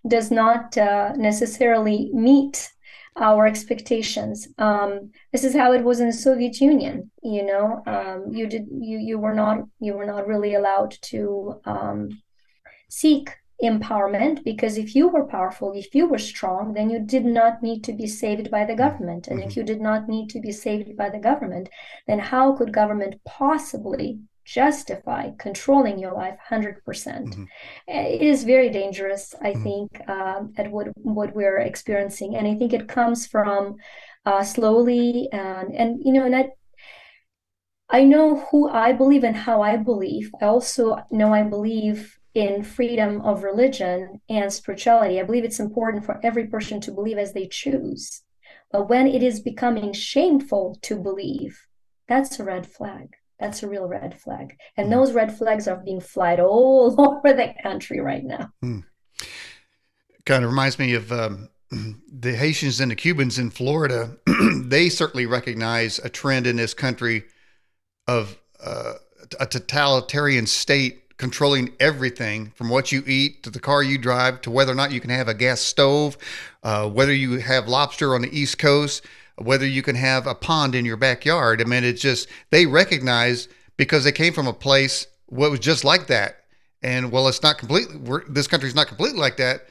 does not necessarily meet our expectations. This is how it was in the Soviet Union. You were not really allowed to seek empowerment, because if you were powerful, if you were strong, then you did not need to be saved by the government. And Mm-hmm. if you did not need to be saved by the government, then how could government possibly justify controlling your life 100%? Mm-hmm. It is very dangerous, I Mm-hmm. think, at what we're experiencing. And I think it comes from slowly I know who I believe and how I believe. I also know I believe in freedom of religion and spirituality. I believe it's important for every person to believe as they choose. But when it is becoming shameful to believe, that's a red flag. That's a real red flag. And Mm-hmm. those red flags are being flagged all over the country right now. Mm. Kind of reminds me of the Haitians and the Cubans in Florida. They certainly recognize a trend in this country of a totalitarian state controlling everything from what you eat to the car you drive to whether or not you can have a gas stove, whether you have lobster on the East Coast, whether you can have a pond in your backyard. I mean, it's just, they recognize, because they came from a place what was just like that. And well, it's not completely, this country's not completely like that.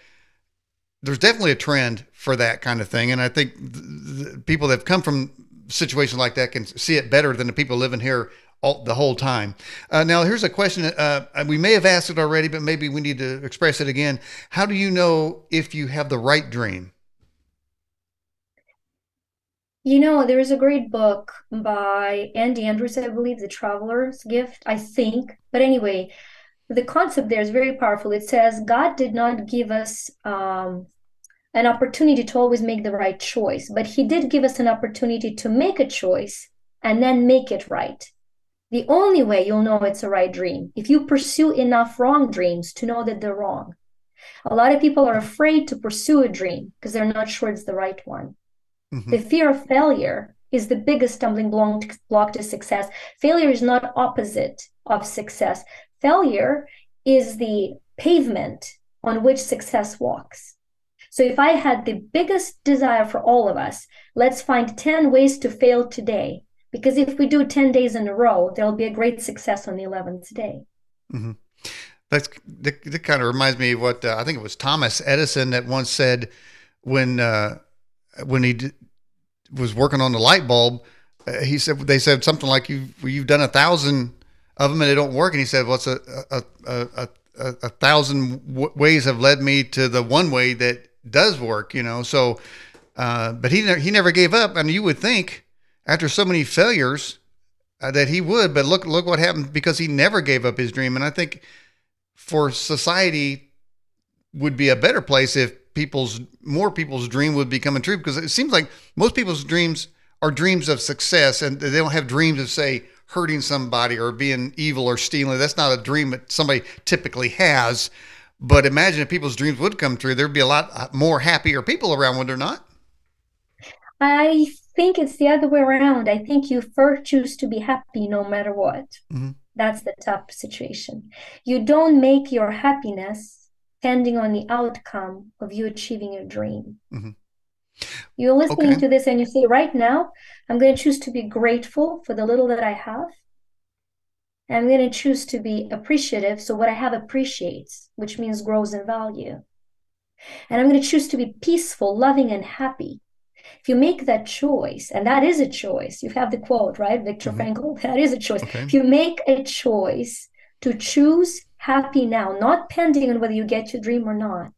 There's definitely a trend for that kind of thing. And I think the people that have come from situations like that can see it better than the people living here the whole time. Now, here's a question. We may have asked it already, but maybe we need to express it again. How do you know if you have the right dream? There is a great book by Andy Andrews, I believe, The Traveler's Gift, I think. But anyway, the concept there is very powerful. It says God did not give us an opportunity to always make the right choice, but He did give us an opportunity to make a choice and then make it right. The only way you'll know it's a right dream, if you pursue enough wrong dreams to know that they're wrong. A lot of people are afraid to pursue a dream because they're not sure it's the right one. Mm-hmm. The fear of failure is the biggest stumbling block to success. Failure is not opposite of success. Failure is the pavement on which success walks. So if I had the biggest desire for all of us, let's find 10 ways to fail today. Because if we do 10 days in a row, there'll be a great success on the 11th day. Mm-hmm. That kind of reminds me of what I think it was Thomas Edison that once said when when was working on the light bulb. They said something like you've done 1,000 of them and they don't work, and he said, well, it's a thousand ways have led me to the one way that does work. So but he never gave up. And you would think after so many failures that he would, but look what happened, because he never gave up his dream. And I think for society would be a better place if more people's dream would be coming true, because it seems like most people's dreams are dreams of success, and they don't have dreams of, say, hurting somebody or being evil or stealing. That's not a dream that somebody typically has. But imagine if people's dreams would come true, there'd be a lot more happier people around, would there not? I think it's the other way around. I think you first choose to be happy no matter what. Mm-hmm. That's the tough situation. You don't make your happiness depending on the outcome of you achieving your dream. Mm-hmm. You're listening Okay. to this and you say, right now, I'm going to choose to be grateful for the little that I have. And I'm going to choose to be appreciative. So what I have appreciates, which means grows in value. And I'm going to choose to be peaceful, loving, and happy. If you make that choice, and that is a choice, you have the quote, right? Viktor Mm-hmm. Frankl, that is a choice. Okay. If you make a choice to choose happy now, not depending on whether you get your dream or not,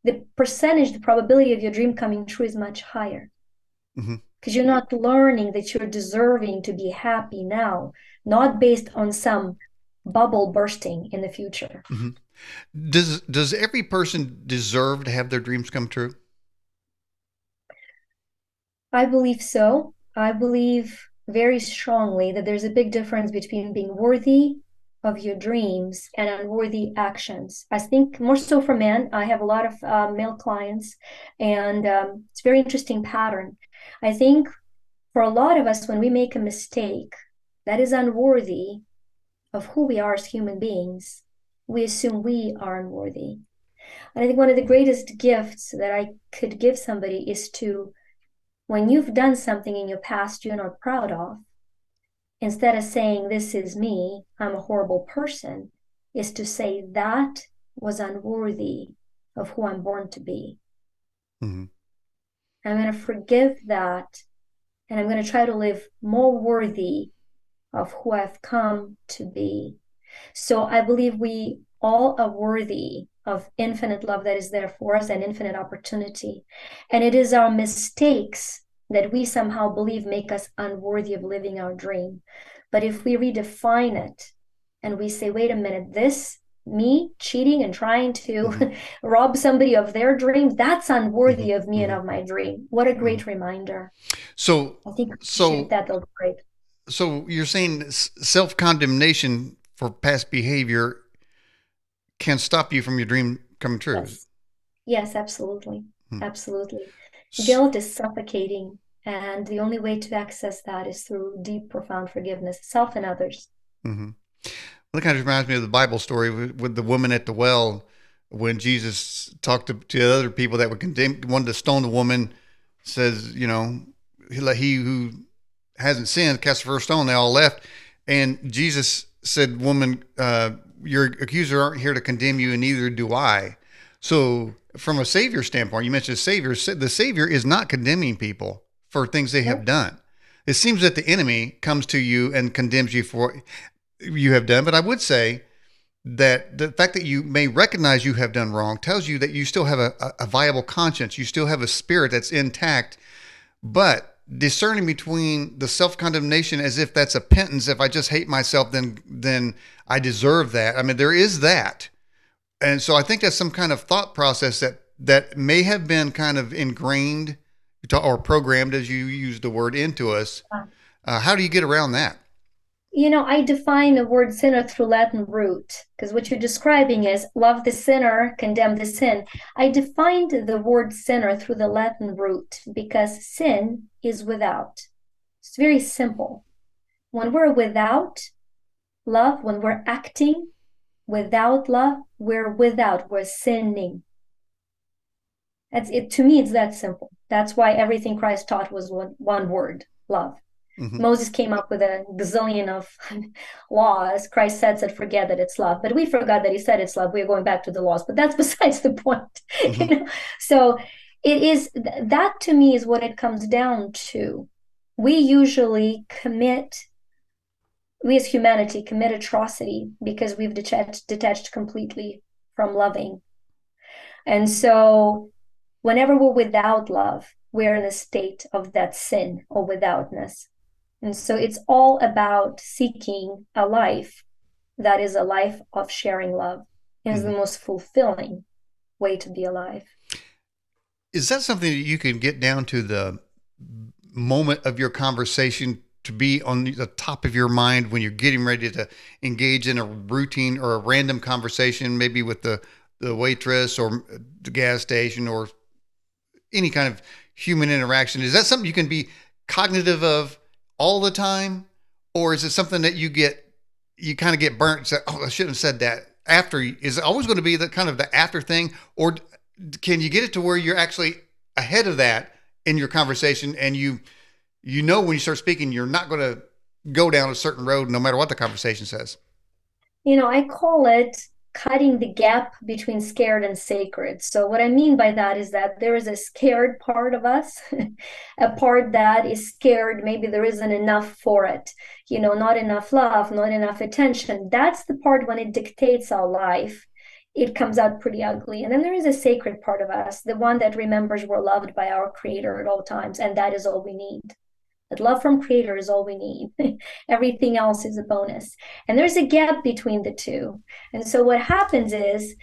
the percentage, the probability of your dream coming true is much higher. Mm-hmm. Because you're not learning that you're deserving to be happy now, not based on some bubble bursting in the future. Mm-hmm. Does every person deserve to have their dreams come true? I believe so. I believe very strongly that there's a big difference between being worthy of your dreams and unworthy actions. I think more so for men. I have a lot of male clients, and it's a very interesting pattern. I think for a lot of us, when we make a mistake that is unworthy of who we are as human beings, we assume we are unworthy. And I think one of the greatest gifts that I could give somebody is to, when you've done something in your past you're not proud of, instead of saying, this is me, I'm a horrible person, is to say, that was unworthy of who I'm born to be. Mm-hmm. I'm going to forgive that, and I'm going to try to live more worthy of who I've come to be. So I believe we all are worthy of infinite love that is there for us and infinite opportunity. And it is our mistakes that we somehow believe make us unworthy of living our dream. But if we redefine it and we say, wait a minute, this me cheating and trying Mm-hmm. to rob somebody of their dream, that's Mm-hmm. unworthy of me and Mm-hmm. of my dream. What a Mm-hmm. great reminder. So, I think I appreciate so, that. That'll be great. so you're saying self condemnation for past behavior can stop you from your dream coming true? Yes. Yes, absolutely. Hmm. Absolutely. S- Guilt is suffocating, and the only way to access that is through deep, profound forgiveness, self and others. Mm-hmm. Well, that kind of reminds me of the Bible story with the woman at the well, when Jesus talked to other people that would condemn, wanted to stone the woman. Says, he who hasn't sinned cast the first stone. They all left, and Jesus said, "Woman, your accuser aren't here to condemn you, and neither do I." So, from a Savior standpoint, you mentioned Savior. The Savior is not condemning people for things they have Nope. done. It seems that the enemy comes to you and condemns you for what you have done. But I would say that the fact that you may recognize you have done wrong tells you that you still have a viable conscience. You still have a spirit that's intact. But discerning between the self condemnation as if that's a penance, if I just hate myself, then I deserve that. I mean, there is that, and so I think that's some kind of thought process that may have been kind of ingrained or programmed, as you use the word, into us. How do you get around that? I define the word sinner through Latin root, because what you're describing is love the sinner, condemn the sin. I defined the word sinner through the Latin root because sin is without. It's very simple. When we're without love, when we're acting without love, we're sinning. That's it. To me, it's that simple. That's why everything Christ taught was one word, love. Mm-hmm. Moses came up with a gazillion of laws. Christ said, forget that it's love. But we forgot that he said it's love. We're going back to the laws, but that's besides the point. Mm-hmm. So it is that, to me, is what it comes down to. We usually we as humanity commit atrocity because we've detached completely from loving. And so whenever we're without love, we're in a state of that sin or withoutness. And so it's all about seeking a life that is a life of sharing love. It is Mm-hmm. the most fulfilling way to be alive. Is that something that you can get down to the moment of your conversation to be on the top of your mind when you're getting ready to engage in a routine or a random conversation, maybe with the waitress or the gas station or any kind of human interaction? Is that something you can be cognitive of all the time? Or is it something that you kind of get burnt and say, oh, I shouldn't have said that after? Is it always going to be the kind of the after thing? Or can you get it to where you're actually ahead of that in your conversation, and you know when you start speaking, you're not going to go down a certain road no matter what the conversation says? I call it cutting the gap between scared and sacred. So, what I mean by that is that there is a scared part of us, a part that is scared. Maybe there isn't enough for it, not enough love, not enough attention. That's the part when it dictates our life. It comes out pretty ugly. And then there is a sacred part of us, the one that remembers we're loved by our Creator at all times, and that is all we need. That love from Creator is all we need. Everything else is a bonus. And there's a gap between the two. And so what happens is,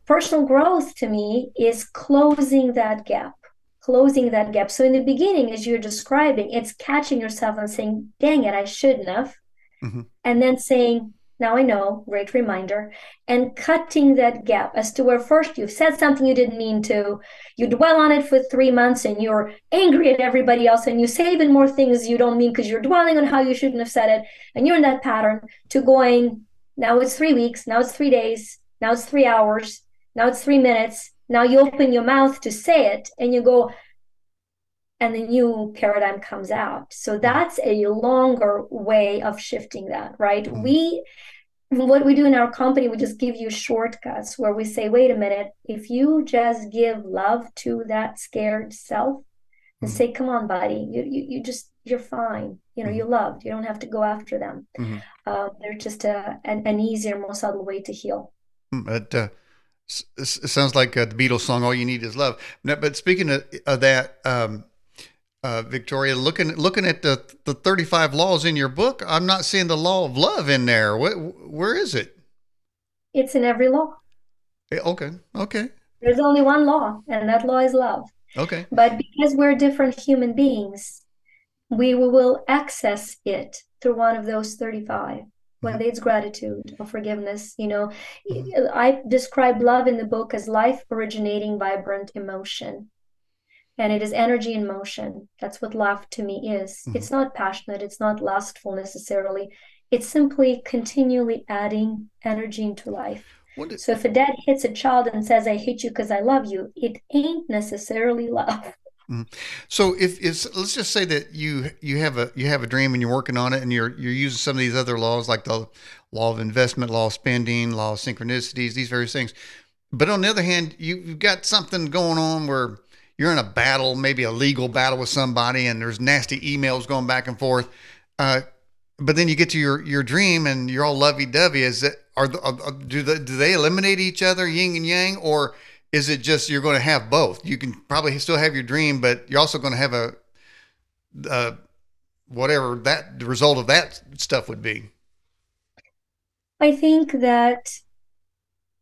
personal growth to me is closing that gap. Closing that gap. So in the beginning, as you're describing, it's catching yourself and saying, dang it, I shouldn't have. Mm-hmm. And then saying, now I know, great reminder, and cutting that gap as to where first you've said something you didn't mean to, you dwell on it for 3 months and you're angry at everybody else and you say even more things you don't mean because you're dwelling on how you shouldn't have said it. And you're in that pattern to going, now it's 3 weeks, now it's 3 days, now it's 3 hours, now it's 3 minutes. Now you open your mouth to say it and you go, and the new paradigm comes out. So that's a longer way of shifting that, right? Mm-hmm. What we do in our company, we just give you shortcuts where we say, wait a minute, if you just give love to that scared self and Mm-hmm. say, come on, buddy, you're fine. You're loved. You don't have to go after them. Mm-hmm. They're just an easier, more subtle way to heal. It sounds like the Beatles song, "All You Need Is Love." But speaking of that, Victoria, looking at the 35 laws in your book, I'm not seeing the law of love in there. Where is it? It's in every law. Okay, okay, There's only one law, and that law is love. okay. But because we're different human beings, we will access it through one of those 35, Mm-hmm. whether it's gratitude or forgiveness. Mm-hmm. I describe love in the book as life originating vibrant emotion. And it is energy in motion. That's what love to me is. Mm-hmm. It's not passionate, it's not lustful necessarily. It's simply continually adding energy into life. What? So if a dad hits a child and says, I hate you because I love you, it ain't necessarily love. Mm-hmm. So if let's just say that you have a dream and you're working on it and you're using some of these other laws like the law of investment, law of spending, law of synchronicities, these various things. But on the other hand, you've got something going on where you're in a battle, maybe a legal battle with somebody, and there's nasty emails going back and forth. But then you get to your dream, and you're all lovey dovey. Is it do they eliminate each other, yin and yang, or is it just you're going to have both? You can probably still have your dream, but you're also going to have whatever that the result of that stuff would be. I think that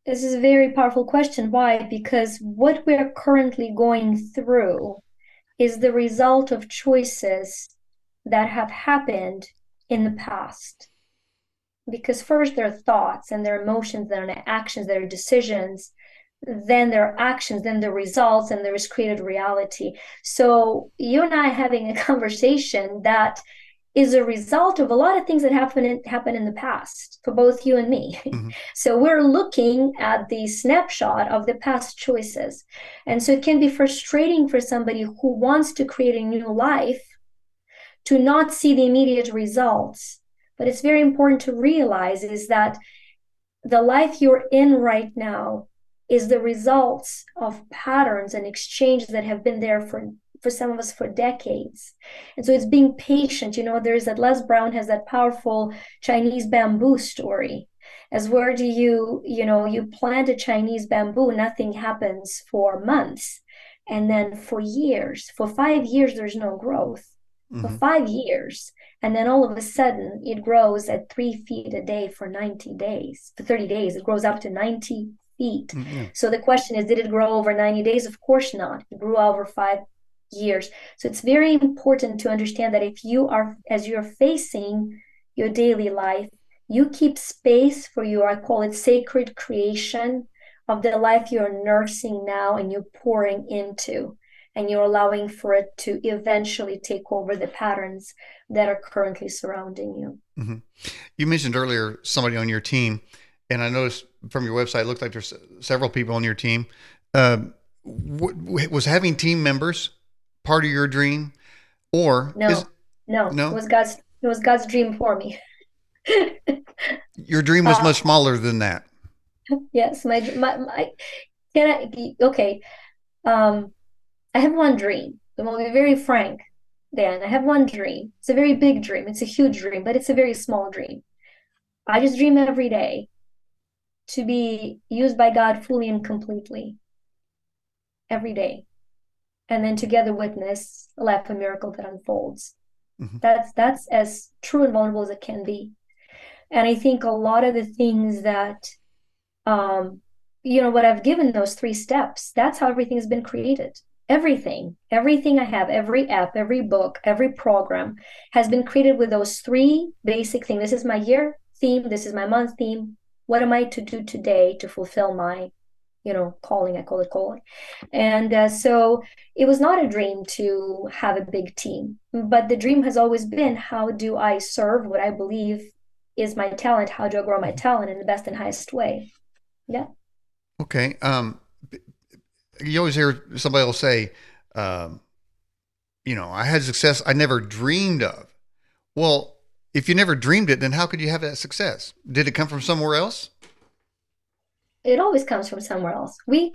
this is a very powerful question. Why? Because what we're currently going through is the result of choices that have happened in the past. Because first there are thoughts and their emotions, there are actions, there are decisions, then there are actions, then the results, and there is created reality. So you and I having a conversation that is a result of a lot of things that happened in the past for both you and me. Mm-hmm. So we're looking at the snapshot of the past choices. And so it can be frustrating for somebody who wants to create a new life to not see the immediate results. But it's very important to realize is that the life you're in right now is the results of patterns and exchanges that have been there for some of us for decades. And so it's being patient. There's that Les Brown has that powerful Chinese bamboo story. As where do you plant a Chinese bamboo, nothing happens for months. And then for years, for 5 years, there's no growth. For Mm-hmm. 5 years. And then all of a sudden it grows at 3 feet a day for 90 days. For 30 days, it grows up to 90 feet. Yeah. So the question is, did it grow over 90 days? Of course not. It grew over 5 years. So it's very important to understand that if you are, as you're facing your daily life, you keep space for your, I call it sacred creation of the life you're nursing now and you're pouring into, and you're allowing for it to eventually take over the patterns that are currently surrounding you. Mm-hmm. You mentioned earlier somebody on your team, and I noticed from your website, it looked like there's several people on your team. Was having team members part of your dream, or is No, no, no? it was God's dream for me. Your dream was uh, much smaller than that. yes, my can I okay. Um, I have one dream. I'm gonna be very frank, Dan. I have one dream. It's a very big dream. It's a huge dream, but it's a very small dream. I just dream every day to be used by God fully and completely every day, and then together witness a life of miracle that unfolds. Mm-hmm. That's as true and vulnerable as it can be. And I think a lot of the things that what I've given those 3 steps, that's how everything has been created. Everything I have, every app, every book, every program has been created with those 3 basic things. This is my year theme. This is my month theme. What am I to do today to fulfill my, calling? I call it calling. And so it was not a dream to have a big team, but the dream has always been, how do I serve what I believe is my talent? How do I grow my talent in the best and highest way? Yeah. Okay. You always hear somebody will say, um, I had success I never dreamed of. Well, if you never dreamed it, then how could you have that success? Did it come from somewhere else? It always comes from somewhere else. We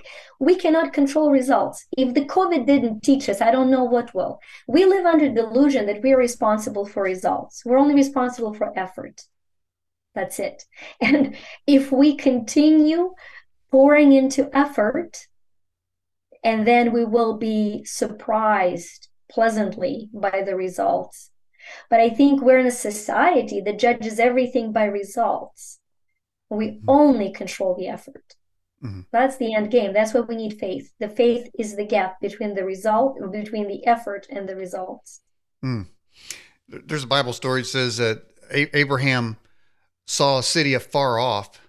cannot control results. If the COVID didn't teach us, I don't know what will. We live under delusion that we're responsible for results. We're only responsible for effort. That's it. And if we continue pouring into effort, and then we will be surprised pleasantly by the results. But I think we're in a society that judges everything by results. We only control the effort. Mm-hmm. That's the end game. That's what we need faith. The faith is the gap between between the effort and the results. Mm. There's a Bible story that says that Abraham saw a city afar off,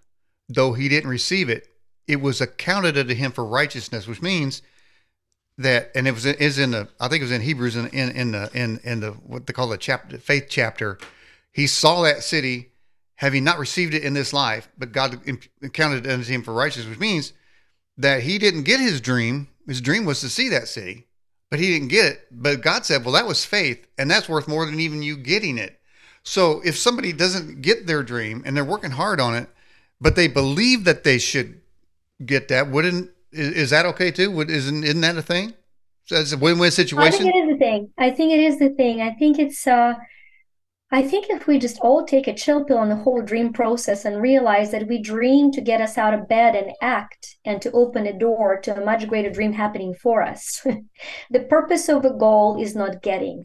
though he didn't receive it. It was accounted unto him for righteousness, which means that, and is in the, I think it was in Hebrews in the what they call the chapter, faith chapter. He saw that city, having not received it in this life, but God accounted it unto him for righteousness, which means that he didn't get his dream. His dream was to see that city, but he didn't get it. But God said, well, that was faith, and that's worth more than even you getting it. So if somebody doesn't get their dream and they're working hard on it, but they believe that they should get that, is that okay too? Isn't that a thing? So it's a win-win I think situation. it is the thing. I think it is the thing. I think if we just all take a chill pill on the whole dream process and realize that we dream to get us out of bed and act and to open a door to a much greater dream happening for us. The purpose of a goal is not getting.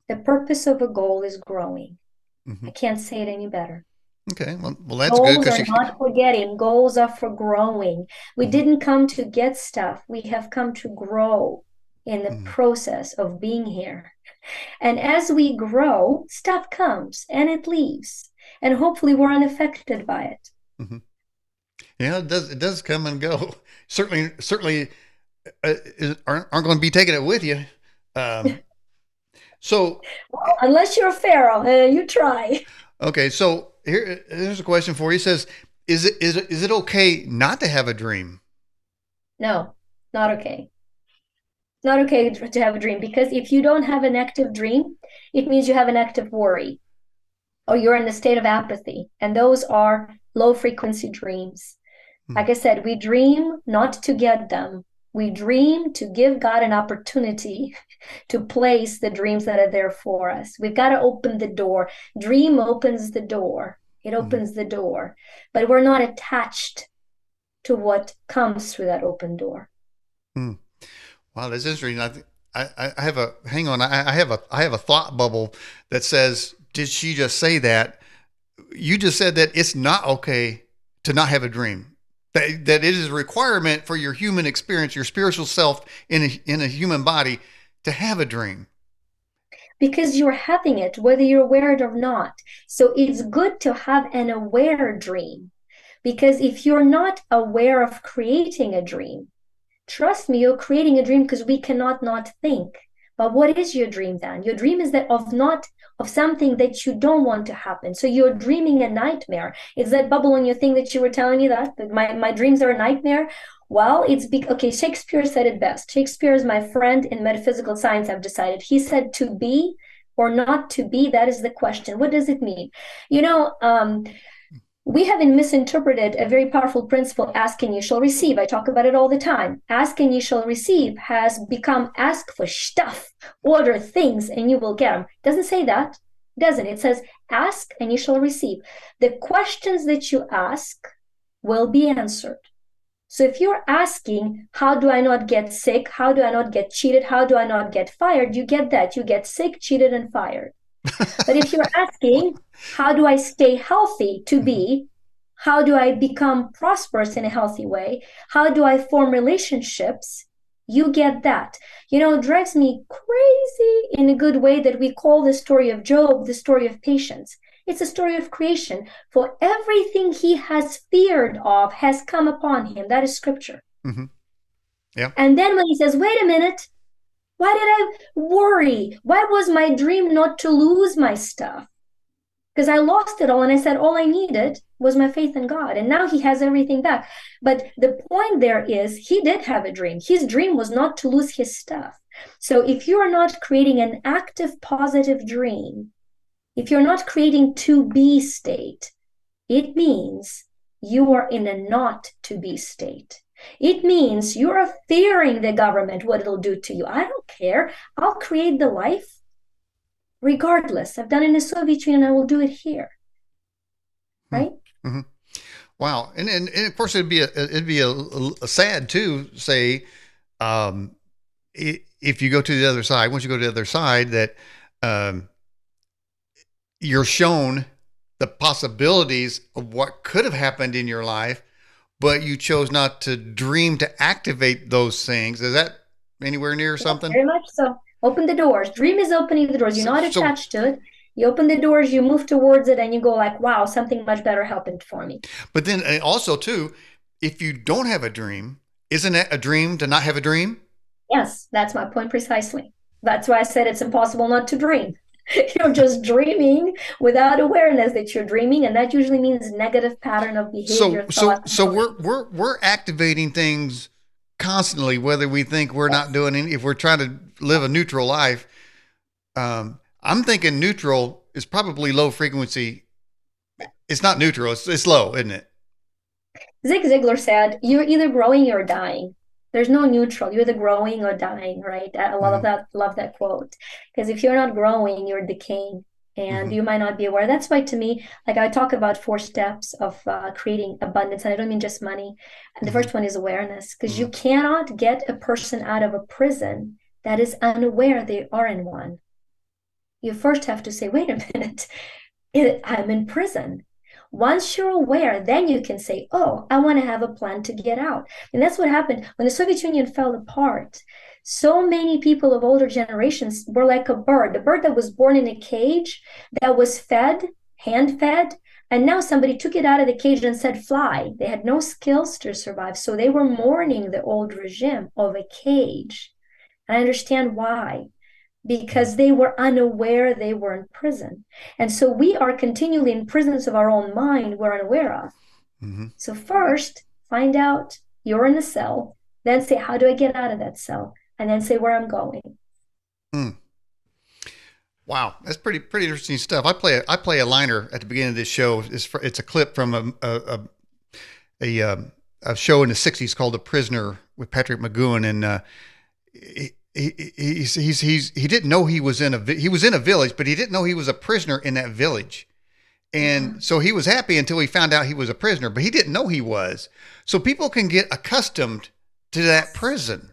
The purpose of a goal is growing. Mm-hmm. I can't say it any better. Okay, well, that's good Goals because are not for getting, goals are for growing. We mm-hmm. didn't come to get stuff, we have come to grow in the Mm-hmm. process of being here. And as we grow, stuff comes and it leaves. And hopefully we're unaffected by it. Mm-hmm. Yeah, it does. It does come and go. Certainly, aren't going to be taking it with you. Um, so, Well, unless you're a pharaoh, you try. okay. So here's a question for you. It says, is it okay not to have a dream? No, not okay. Not okay to have a dream, because if you don't have an active dream, it means you have an active worry or you're in a state of apathy. And those are low frequency dreams. Like I said, we dream not to get them. We dream to give God an opportunity to place the dreams that are there for us. We've got to open the door. Dream opens the door. It opens the door. But we're not attached to what comes through that open door. Mm. Wow, that's interesting. I have a hang on. I have a thought bubble that says, did she just say that? You just said that it's not okay to not have a dream. That it is a requirement for your human experience, your spiritual self in a human body, to have a dream. because you're having it, whether you're aware of it or not. So it's good to have an aware dream. Because if you're not aware of creating a dream, trust me, you're creating a dream because we cannot not think. But what is your dream then? Your dream is that of not of something that you don't want to happen. So you're dreaming a nightmare. Is that bubble on your thing that you were telling me that my dreams are a nightmare? Well, okay. Shakespeare said it best. Shakespeare is my friend in metaphysical science. I've decided. He said, "To be or not to be, that is the question." What does it mean? You know, we haven't misinterpreted a very powerful principle, ask and you shall receive. I talk about it all the time. Ask and you shall receive has become ask for stuff, order things, and you will get them. It doesn't say that. It doesn't. It says ask and you shall receive. The questions that you ask will be answered. So if you're asking, how do I not get sick? How do I not get cheated? How do I not get fired? You get that. You get sick, cheated, and fired. But if you're asking, how do I stay healthy to be? How do I become prosperous in a healthy way? How do I form relationships? You get that. You know, it drives me crazy in a good way that we call the story of Job the story of patience. It's a story of creation. For everything he has feared of has come upon him. That is scripture. Mm-hmm. Yeah. And then when he says, wait a minute, why did I worry? Why was my dream not to lose my stuff? Because I lost it all and I said all I needed was my faith in God. And now he has everything back. But the point there is he did have a dream. His dream was not to lose his stuff. So if you are not creating an active, positive dream, if you're not creating to be state, it means you are in a not to be state. It means you're fearing the government, what it'll do to you. I don't care. I'll create the life regardless. I've done it in the Soviet Union. I will do it here. Right? Mm-hmm. Wow. And of course it'd be a sad too, say, if you go to the other side, once you go to the other side, that you're shown the possibilities of what could have happened in your life, but you chose not to dream to activate those things. Is that anywhere near something? Very much so. Open the doors. Dream is opening the doors. You're not So, attached to it. You open the doors, you move towards it, and you go like, wow, something much better happened for me. but then also too, if you don't have a dream, isn't it a dream to not have a dream? Yes, that's my point precisely. That's why I said it's impossible not to dream. You're just dreaming without awareness that you're dreaming, and that usually means negative pattern of behavior, thought. So we're activating things constantly, whether we think we're not doing any, if we're trying to live a neutral life. I'm thinking neutral is probably low frequency. It's not neutral. It's low, isn't it? Zig Ziglar said, "You're either growing or dying. There's no neutral. You're either growing or dying." Right? I Mm-hmm. love that quote. Because if you're not growing, you're decaying, and Mm-hmm. you might not be aware. That's why, to me, like I talk about 4 steps of creating abundance, and I don't mean just money. And the Mm-hmm. first one is awareness, because Mm-hmm. you cannot get a person out of a prison that is unaware they are in one. You first have to say, "Wait a minute, I'm in prison." Once you're aware, then you can say, "Oh, I want to have a plan to get out." And that's what happened when the Soviet Union fell apart. So many people of older generations were like a bird that was born in a cage, that was fed, hand fed, and now somebody took it out of the cage and said, "Fly." They had no skills to survive. So they were mourning the old regime of a cage. And I understand why, because they were unaware they were in prison. And so we are continually in prisons of our own mind we're unaware of. Mm-hmm. So first, find out you're in a cell, then say, how do I get out of that cell? And then say where I'm going. Mm. Wow, that's pretty interesting stuff. I play a liner at the beginning of this show. It's a clip from a show in the '60s called "The Prisoner" with Patrick McGowan, and he didn't know he was he was in a village, but he didn't know he was a prisoner in that village. Yeah. And so he was happy until he found out he was a prisoner, but he didn't know he was. So people can get accustomed to that prison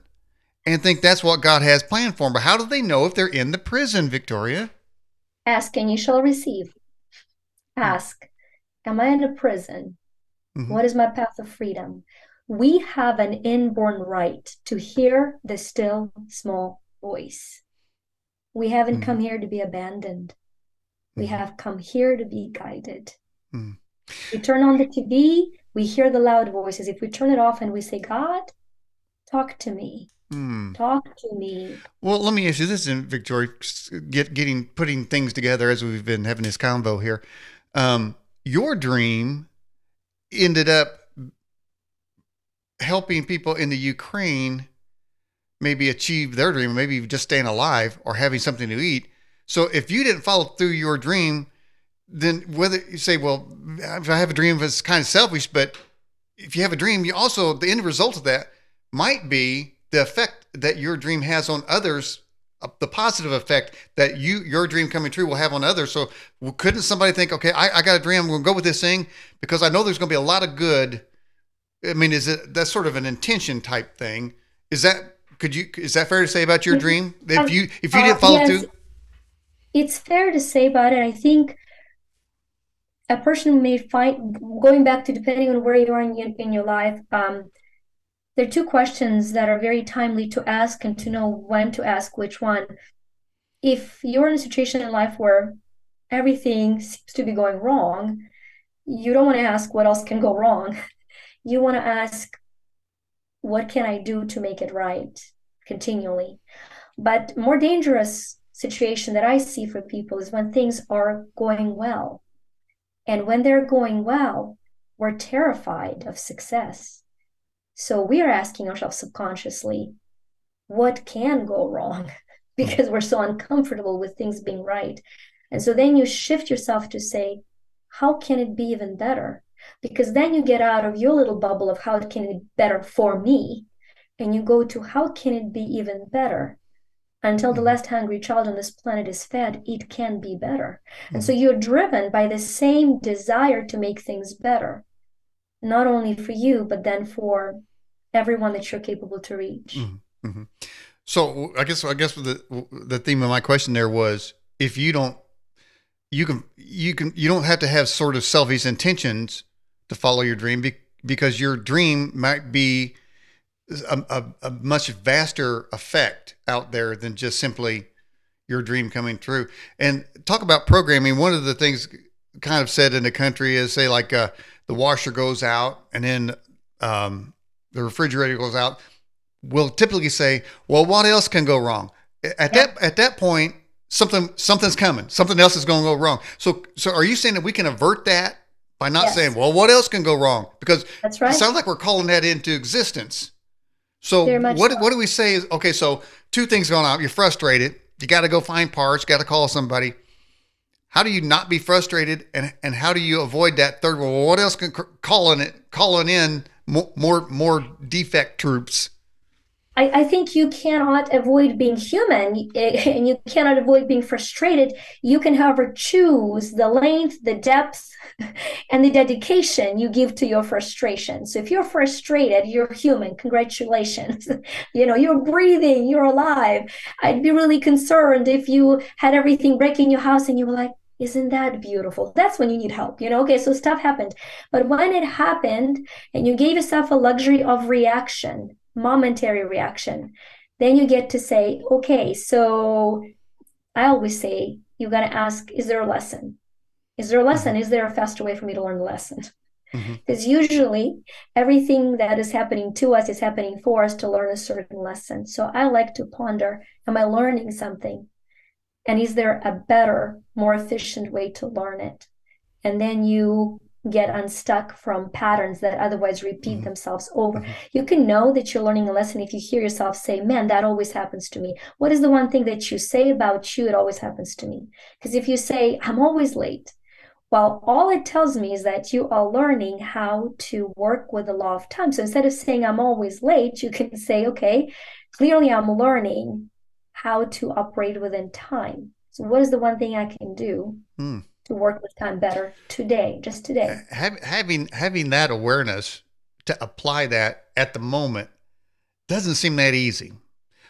and think that's what God has planned for them. But how do they know if they're in the prison, Victoria? Ask and you shall receive. Ask, am I in a prison? Mm-hmm. What is my path of freedom? We have an inborn right to hear the still small voice. We haven't Mm-hmm. come here to be abandoned. We Mm-hmm. have come here to be guided. Mm-hmm. We turn on the TV, we hear the loud voices. If we turn it off and we say, God, talk to me, Mm. talk to me. Well, let me ask you this, in Victoria, putting things together as we've been having this convo here. Your dream ended up helping people in the Ukraine maybe achieve their dream, maybe just staying alive or having something to eat. So if you didn't follow through your dream, then whether you say, well, if I have a dream, it's kind of selfish, but if you have a dream, you also, the end result of that might be the effect that your dream has on others, the positive effect that your dream coming true will have on others. So couldn't somebody think, okay, I got a dream, I'm going to go with this thing because I know there's going to be a lot of good. I mean, that's sort of an intention type thing? Is that, is that fair to say about your dream? If you didn't follow Yes, through? it's fair to say about it. I think a person may find, going back to depending on where you are in your life, there are two questions that are very timely to ask and to know when to ask which one. If you're in a situation in life where everything seems to be going wrong, you don't want to ask what else can go wrong. You want to ask, what can I do to make it right continually? But more dangerous situation that I see for people is when things are going well. And when they're going well, we're terrified of success. So we are asking ourselves subconsciously, what can go wrong? Mm-hmm. Because we're so uncomfortable with things being right. And so then you shift yourself to say, how can it be even better? Because then you get out of your little bubble of how can it be better for me, and you go to how can it be even better? Until the Mm-hmm. last hungry child on this planet is fed, it can be better. And Mm-hmm. so you're driven by the same desire to make things better, not only for you, but then for everyone that you're capable to reach. Mm-hmm. Mm-hmm. So I guess the theme of my question there was, if you don't, you don't have to have sort of selfish intentions to follow your dream, because your dream might be a much vaster effect out there than just simply your dream coming true. And talk about programming. One of the things kind of said in the country is, say, like, the washer goes out and then the refrigerator goes out. We'll typically say, well, what else can go wrong? Yep. At that point, something's coming. Something else is going to go wrong. So are you saying that we can avert that by not saying, Yes, well, what else can go wrong? Because that's it right. sounds like we're calling that into existence. So Very much so. what do we say is, okay, so two things going on. You're frustrated. You got to go find parts, got to call somebody. How do you not be frustrated, and how do you avoid that third? Well, what else can calling in more defect troops? I think you cannot avoid being human and you cannot avoid being frustrated. You can, however, choose the length, the depth, and the dedication you give to your frustration. So if you're frustrated, you're human. Congratulations. You're breathing, you're alive. I'd be really concerned if you had everything break in your house and you were like, isn't that beautiful? That's when you need help, Okay, so stuff happened. But when it happened and you gave yourself a luxury of reaction, momentary reaction, then you get to say, okay, so I always say, you got to ask, is there a lesson? Is there a Mm-hmm. lesson? Is there a faster way for me to learn the lesson? Mm-hmm. Because usually everything that is happening to us is happening for us to learn a certain lesson. So I like to ponder, am I learning something? And is there a better, more efficient way to learn it? And then you get unstuck from patterns that otherwise repeat Mm-hmm. themselves over. Mm-hmm. You can know that you're learning a lesson if you hear yourself say, man, that always happens to me. What is the one thing that you say about you? It always happens to me. Because if you say, I'm always late, well, all it tells me is that you are learning how to work with the law of time. So instead of saying I'm always late, you can say, okay, clearly I'm learning how to operate within time. So what is the one thing I can do Mm. to work with time better today, just today? Having that awareness to apply that at the moment doesn't seem that easy.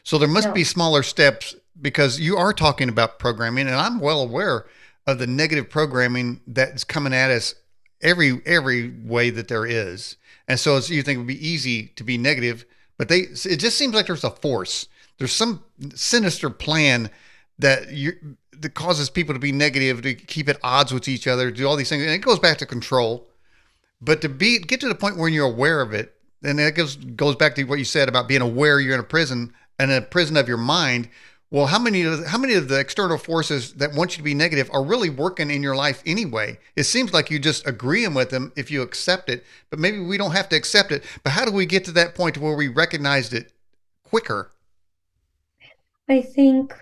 So there must be No, smaller steps, because you are talking about programming, and I'm well aware of the negative programming that's coming at us every way that there is. And so you think it would be easy to be negative, but it just seems like there's a force. There's some sinister plan that that causes people to be negative, to keep at odds with each other, do all these things. And it goes back to control. But to get to the point where you're aware of it, and that goes back to what you said about being aware you're in a prison, and a prison of your mind. Well, how many of the external forces that want you to be negative are really working in your life anyway? It seems like you just agreeing with them if you accept it, but maybe we don't have to accept it. But how do we get to that point to where we recognized it quicker? I think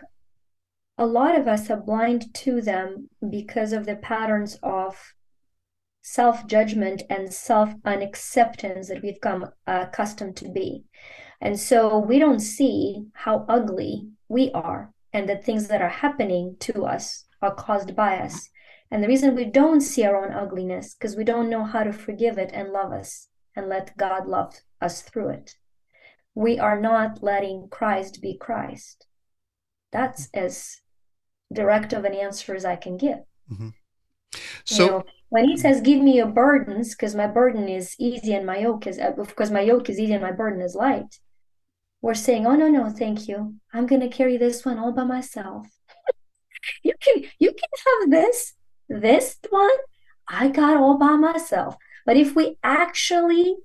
a lot of us are blind to them because of the patterns of self-judgment and self-unacceptance that we've come accustomed to be. And so we don't see how ugly we are and the things that are happening to us are caused by us. And the reason we don't see our own ugliness because we don't know how to forgive it and love us and let God love us through it. We are not letting Christ be Christ. That's as direct of an answer as I can give. Mm-hmm. You So, know, when he says, "Give me your burdens," because my burden is easy and my yoke is, because my yoke is easy and my burden is light. We're saying, "Oh no, no, thank you. I'm going to carry this one all by myself. You can have this one. I got all by myself." But if we actually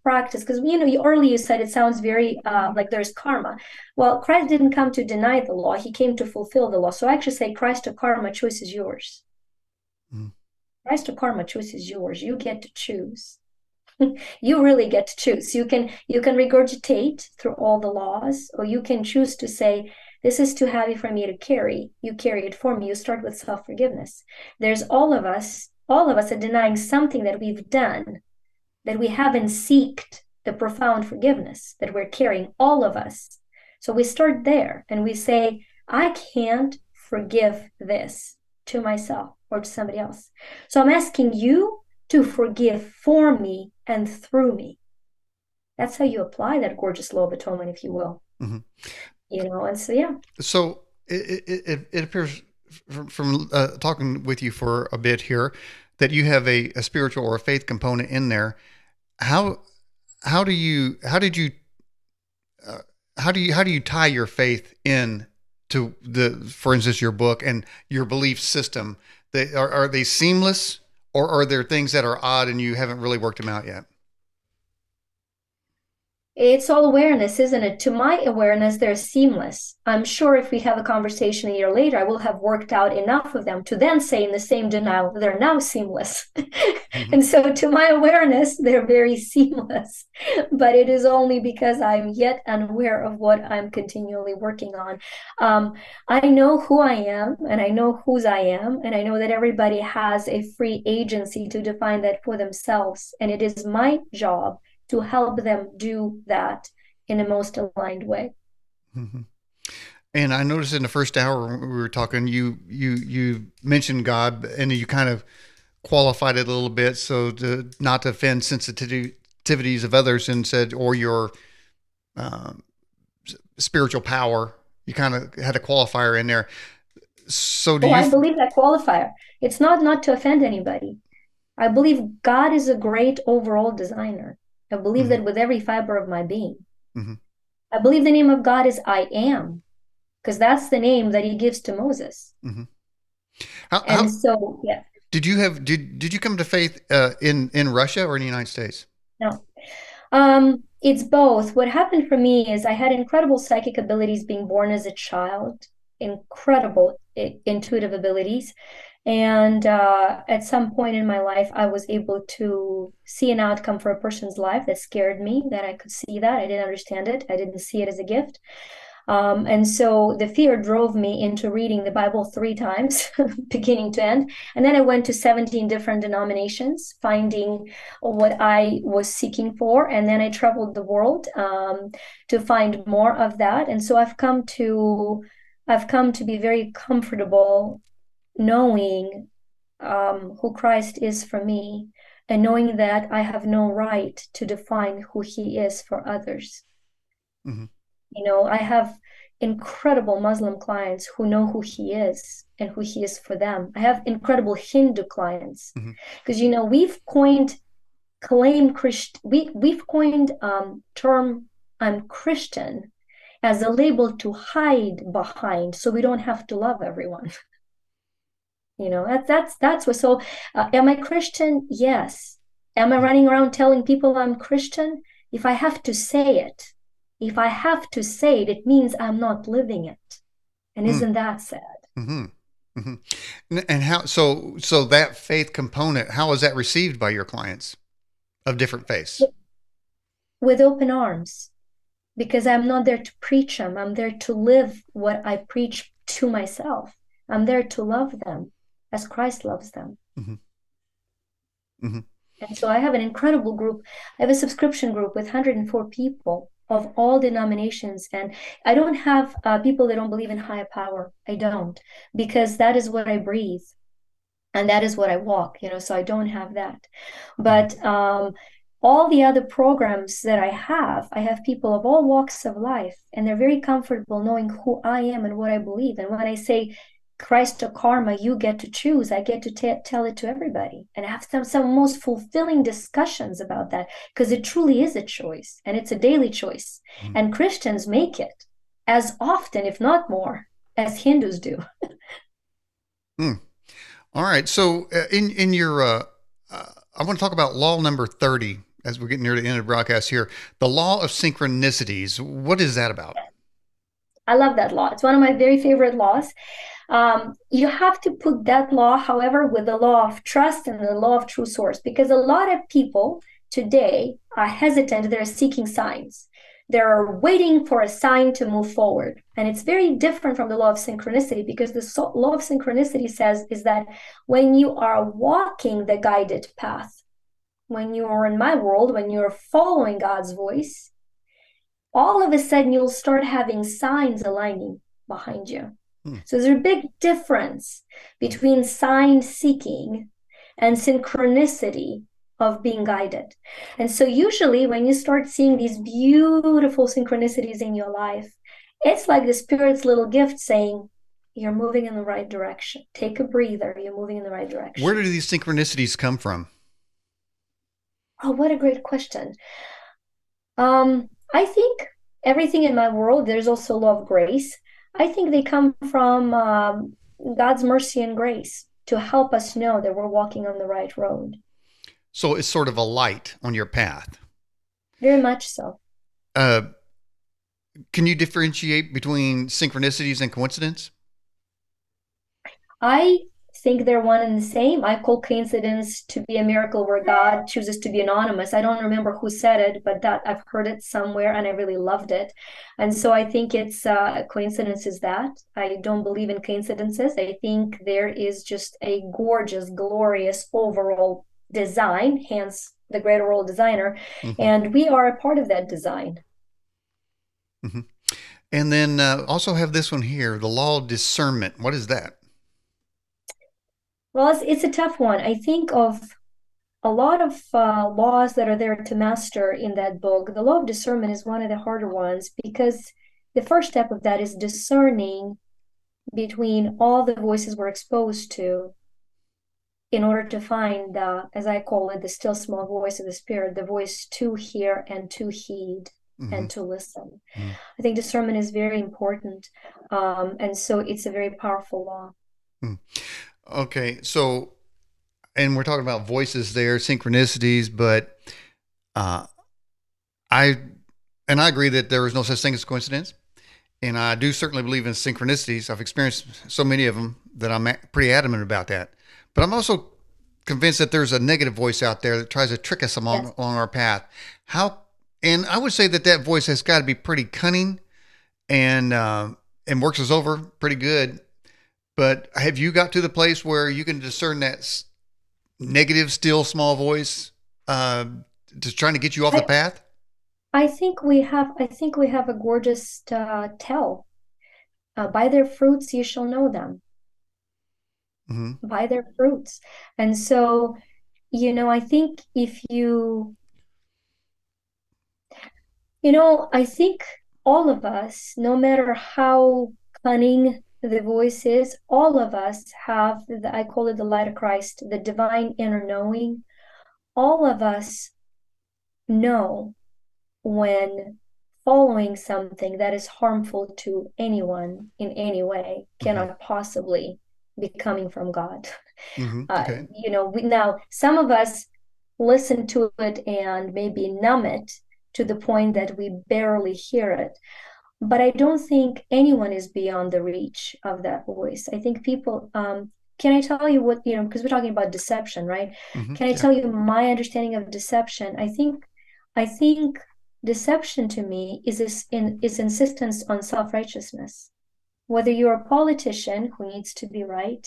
practice, because you earlier you said it sounds very like there's karma. Well, Christ didn't come to deny the law; he came to fulfill the law. So I actually say, Christ or karma, choice is yours. mm, Christ or karma, choice is yours. You get to choose. You really get to choose. You can regurgitate through all the laws, or you can choose to say, this is too heavy for me to carry. You carry it for me. You start with self-forgiveness. There's all of us are denying something that we've done, that we haven't seeked the profound forgiveness that we're carrying, all of us. So we start there and we say, I can't forgive this to myself or to somebody else. So I'm asking you to forgive for me and through me. That's how you apply that gorgeous law of atonement, if you will. mm-hmm. And so, yeah. So it appears from talking with you for a bit here that you have a spiritual or a faith component in there. How how do you uh, how do you tie your faith in to for instance your book and your belief system? Are they seamless, or are there things that are odd and you haven't really worked them out yet? It's all awareness, isn't it? To my awareness, they're seamless. I'm sure if we have a conversation a year later, I will have worked out enough of them to then say in the same denial, they're now seamless. Mm-hmm. And so to my awareness, they're very seamless. But it is only because I'm yet unaware of what I'm continually working on. Um, I know who I am and I know whose I am. And I know that everybody has a free agency to define that for themselves. And it is my job to help them do that in the most aligned way. Mm-hmm. And I noticed in the first hour when we were talking, you mentioned God, and you kind of qualified it a little bit, so to not to offend sensitivities of others, and said, or your um, spiritual power. You kind of had a qualifier in there. So do Oh, you? I believe that qualifier. It's not to offend anybody. I believe God is a great overall designer. I believe Mm-hmm, that with every fiber of my being. mm-hmm, I believe the name of God is I am, because that's the name that he gives to Moses. mm-hmm. And How so, yeah, did you come to faith in Russia or in the United States? no. It's both. What happened for me is I had incredible psychic abilities being born as a child, incredible intuitive abilities. And at some point in my life, I was able to see an outcome for a person's life that scared me, that I could see that. I didn't understand it. I didn't see it as a gift. And so the fear drove me into reading the Bible 3 times, beginning to end. And then I went to 17 different denominations, finding what I was seeking for. And then I traveled the world to find more of that. And so I've come to be very comfortable knowing who Christ is for me, and knowing that I have no right to define who he is for others. Mm-hmm, I have incredible Muslim clients who know who he is and who he is for them. I have incredible Hindu clients Hmm. because we've coined claim Christ we've coined term I'm Christian as a label to hide behind so we don't have to love everyone. That's what. So am I Christian? Yes. Am I running around telling people I'm Christian? If I have to say it, if I have to say it, it means I'm not living it. And isn't that sad? Hmm. Hmm. And how, so that faith component, how is that received by your clients of different faiths? With open arms, because I'm not there to preach them. I'm there to live what I preach to myself. I'm there to love them as Christ loves them. Hmm. Hmm. And so I have an incredible group. I have a subscription group with 104 people of all denominations. And I don't have people that don't believe in higher power. I don't, because that is what I breathe and that is what I walk, so I don't have that. Hmm. But all the other programs that I have people of all walks of life, and they're very comfortable knowing who I am and what I believe. And when I say Christ or karma, you get to choose, I get to tell it to everybody and have some most fulfilling discussions about that because it truly is a choice and it's a daily choice. Hmm. And Christians make it as often, if not more, as Hindus do. Hmm. All right. So in your, I want to talk about law number 30 as we're getting near the end of the broadcast here. The law of synchronicities. What is that about? I love that law. It's one of my very favorite laws. You have to put that law, however, with the law of trust and the law of true source, because a lot of people today are hesitant. They're seeking signs. They're waiting for a sign to move forward. And it's very different from the law of synchronicity because the law of synchronicity says is that when you are walking the guided path, when you are in my world, when you're following God's voice, all of a sudden you'll start having signs aligning behind you. Hmm. So there's a big difference between sign seeking and synchronicity of being guided. And so usually when you start seeing these beautiful synchronicities in your life, it's like the spirit's little gift saying, you're moving in the right direction. Take a breather. You're moving in the right Where do direction. these synchronicities come from? Oh, what a great question. I think everything in my world, there's also law of grace. I think they come from God's mercy and grace to help us know that we're walking on the right road. So it's sort of a light on your path. Very much so. Uh, can you differentiate between synchronicities and coincidence? I think they're one and the same. I call coincidence to be a miracle where God chooses to be anonymous. I don't remember who said it, but that I've heard it somewhere and I really loved it. And so I think it's coincidence is that. I don't believe in coincidences. I think there is just a gorgeous, glorious overall design, hence the great overall designer. Hmm. And we are a part of that design. Hmm. And then also have this one here, the law of discernment. What is that? Well, it's a tough one. I think of a lot of laws that are there to master in that book. The law of discernment is one of the harder ones because the first step of that is discerning between all the voices we're exposed to in order to find as I call it, the still small voice of the spirit, the voice to hear and to heed Hmm. and to listen. Hmm. I think discernment is very important. And so it's a very powerful law. Hmm. Okay. So, and we're talking about voices there, synchronicities, but uh, I, and I agree that there is no such thing as coincidence. And I do certainly believe in synchronicities. I've experienced so many of them that I'm pretty adamant about that. But I'm also convinced that there's a negative voice out there that tries to trick us Yes. along our path. How? And I would say that that voice has got to be pretty cunning and works us over pretty good. But have you got to the place where you can discern that negative, still small voice just trying to get you off the I, path? I think we have a gorgeous tell. By their fruits you shall know them. Hmm. By their fruits. And so, I think if I think all of us, no matter how cunning the voice is, all of us have, I call it the light of Christ, the divine inner knowing. All of us know when following something that is harmful to anyone in any way Hmm. cannot possibly be coming from God. Hmm. Okay. Now some of us listen to it and maybe numb it to the point that we barely hear it. But I don't think anyone is beyond the reach of that voice. I think people, can I tell you what, because we're talking about deception, right? Hmm. Can I Yeah. tell you my understanding of deception? I think deception to me is insistence on self-righteousness. Whether you're a politician who needs to be right,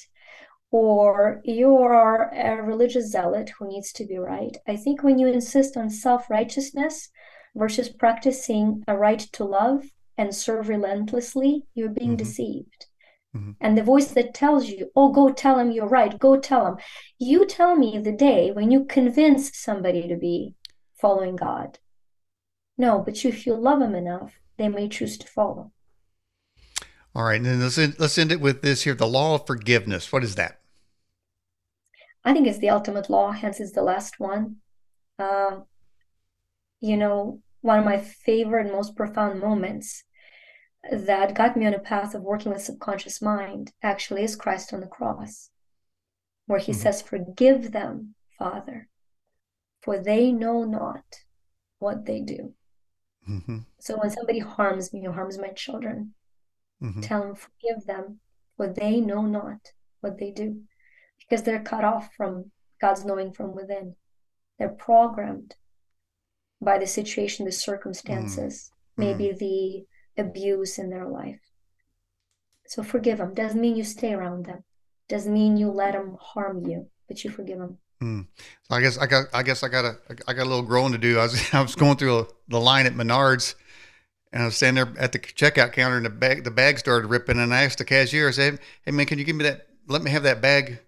or you are a religious zealot who needs to be right. I think when you insist on self-righteousness versus practicing a right to love and serve relentlessly, you're being Hmm. deceived. Hmm. And the voice that tells you, oh, go tell him you're right, go tell him. You tell me the day when you convince somebody to be following God. No, but if you love him enough, they may choose to follow. All right. And then let's end it with this here: the law of forgiveness. What is that? I think it's the ultimate law, hence it's the last one. Uh, one of my favorite and most profound moments that got me on a path of working with subconscious mind actually is Christ on the cross, where he Hmm. says, forgive them, Father, for they know not what they do. Hmm. So when somebody harms me or harms my children, Hmm. tell them, forgive them, for they know not what they do, because they're cut off from God's knowing from within. They're programmed by the situation, the circumstances, Mm. maybe the abuse in their life. So forgive them. Doesn't mean you stay around them. Doesn't mean you let them harm you, but you forgive them. Mm. So I got a little growing to do. I was going through the line at Menards, and I was standing there at the checkout counter, and the bag started ripping, and I asked the cashier, I said, "Hey man, can you give me that? Let me have that bag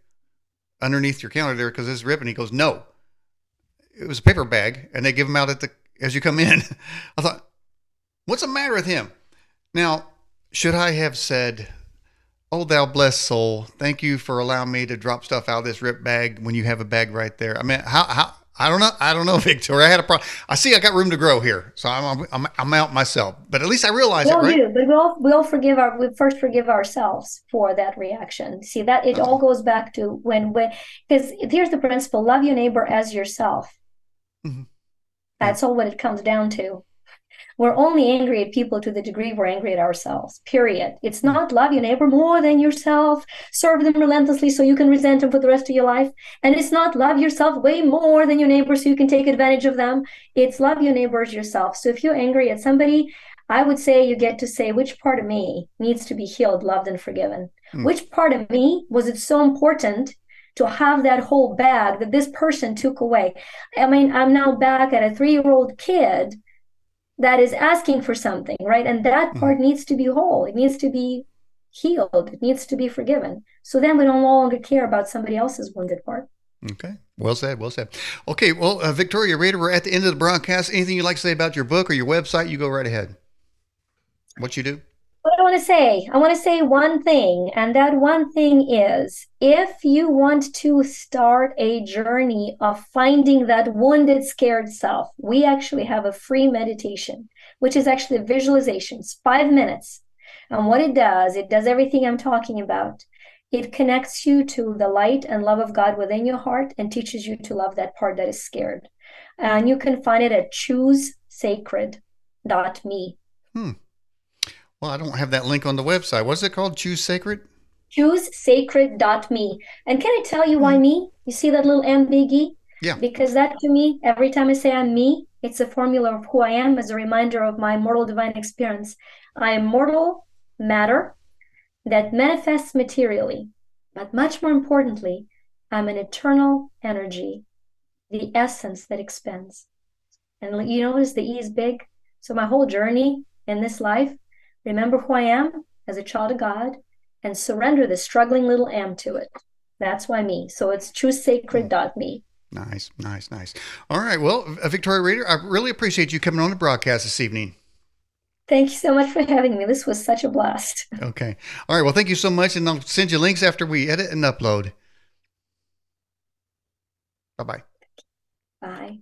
underneath your counter there because it's ripping." He goes, "No, it was a paper bag, and they give them out at the as you come in." I thought, "What's the matter with him?" Now, should I have said, "Oh, thou blessed soul, thank you for allowing me to drop stuff out of this rip bag when you have a bag right there"? I mean, how I don't know. I don't know, Victoria. I had a problem. I see I got room to grow here, so I'm out myself. But at least I realize We it, all right? do, but we first forgive ourselves for that reaction. See that it all Oh. goes back to when because here's the principle: love your neighbor as yourself. Hmm. Yeah. That's all what it comes down to. We're only angry at people to the degree we're angry at ourselves, period. It's Mm. not love your neighbor more than yourself, serve them relentlessly so you can resent them for the rest of your life. And it's not love yourself way more than your neighbor so you can take advantage of them. It's love your neighbors yourself. So if you're angry at somebody, I would say you get to say which part of me needs to be healed, loved, and forgiven. Mm. Which part of me was it so important to have that whole bag that this person took away? I mean, I'm now back at a 3-year-old kid that is asking for something, right? And that Mm. part needs to be whole. It needs to be healed. It needs to be forgiven. So then we don't no longer care about somebody else's wounded part. Okay. Well said. Well said. Okay. Well, Victoria Rader, we're at the end of the broadcast. Anything you'd like to say about your book or your website? You go right ahead. What you do? What do I want to say? I want to say one thing, and that one thing is if you want to start a journey of finding that wounded, scared self, we actually have a free meditation, which is actually a visualization. It's 5 minutes. And what it does everything I'm talking about. It connects you to the light and love of God within your heart and teaches you to love that part that is scared. And you can find it at choosesacred.me. Hmm. Well, I don't have that link on the website. What's it called? Choose Sacred? Choosesacred.me. And can I tell you why Hmm. me? You see that little M biggie? Yeah. Because that to me, every time I say I'm me, it's a formula of who I am as a reminder of my mortal divine experience. I am mortal matter that manifests materially, but much more importantly, I'm an eternal energy, the essence that expands. And you notice the E is big. So my whole journey in this life, remember who I am as a child of God and surrender the struggling little am to it. That's why me. So it's Hmm. choosesacred.me. Nice, nice, nice. All right. Well, Victoria Reader, I really appreciate you coming on the broadcast this evening. Thank you so much for having me. This was such a blast. Okay. All right. Well, thank you so much. And I'll send you links after we edit and upload. Bye bye. Bye.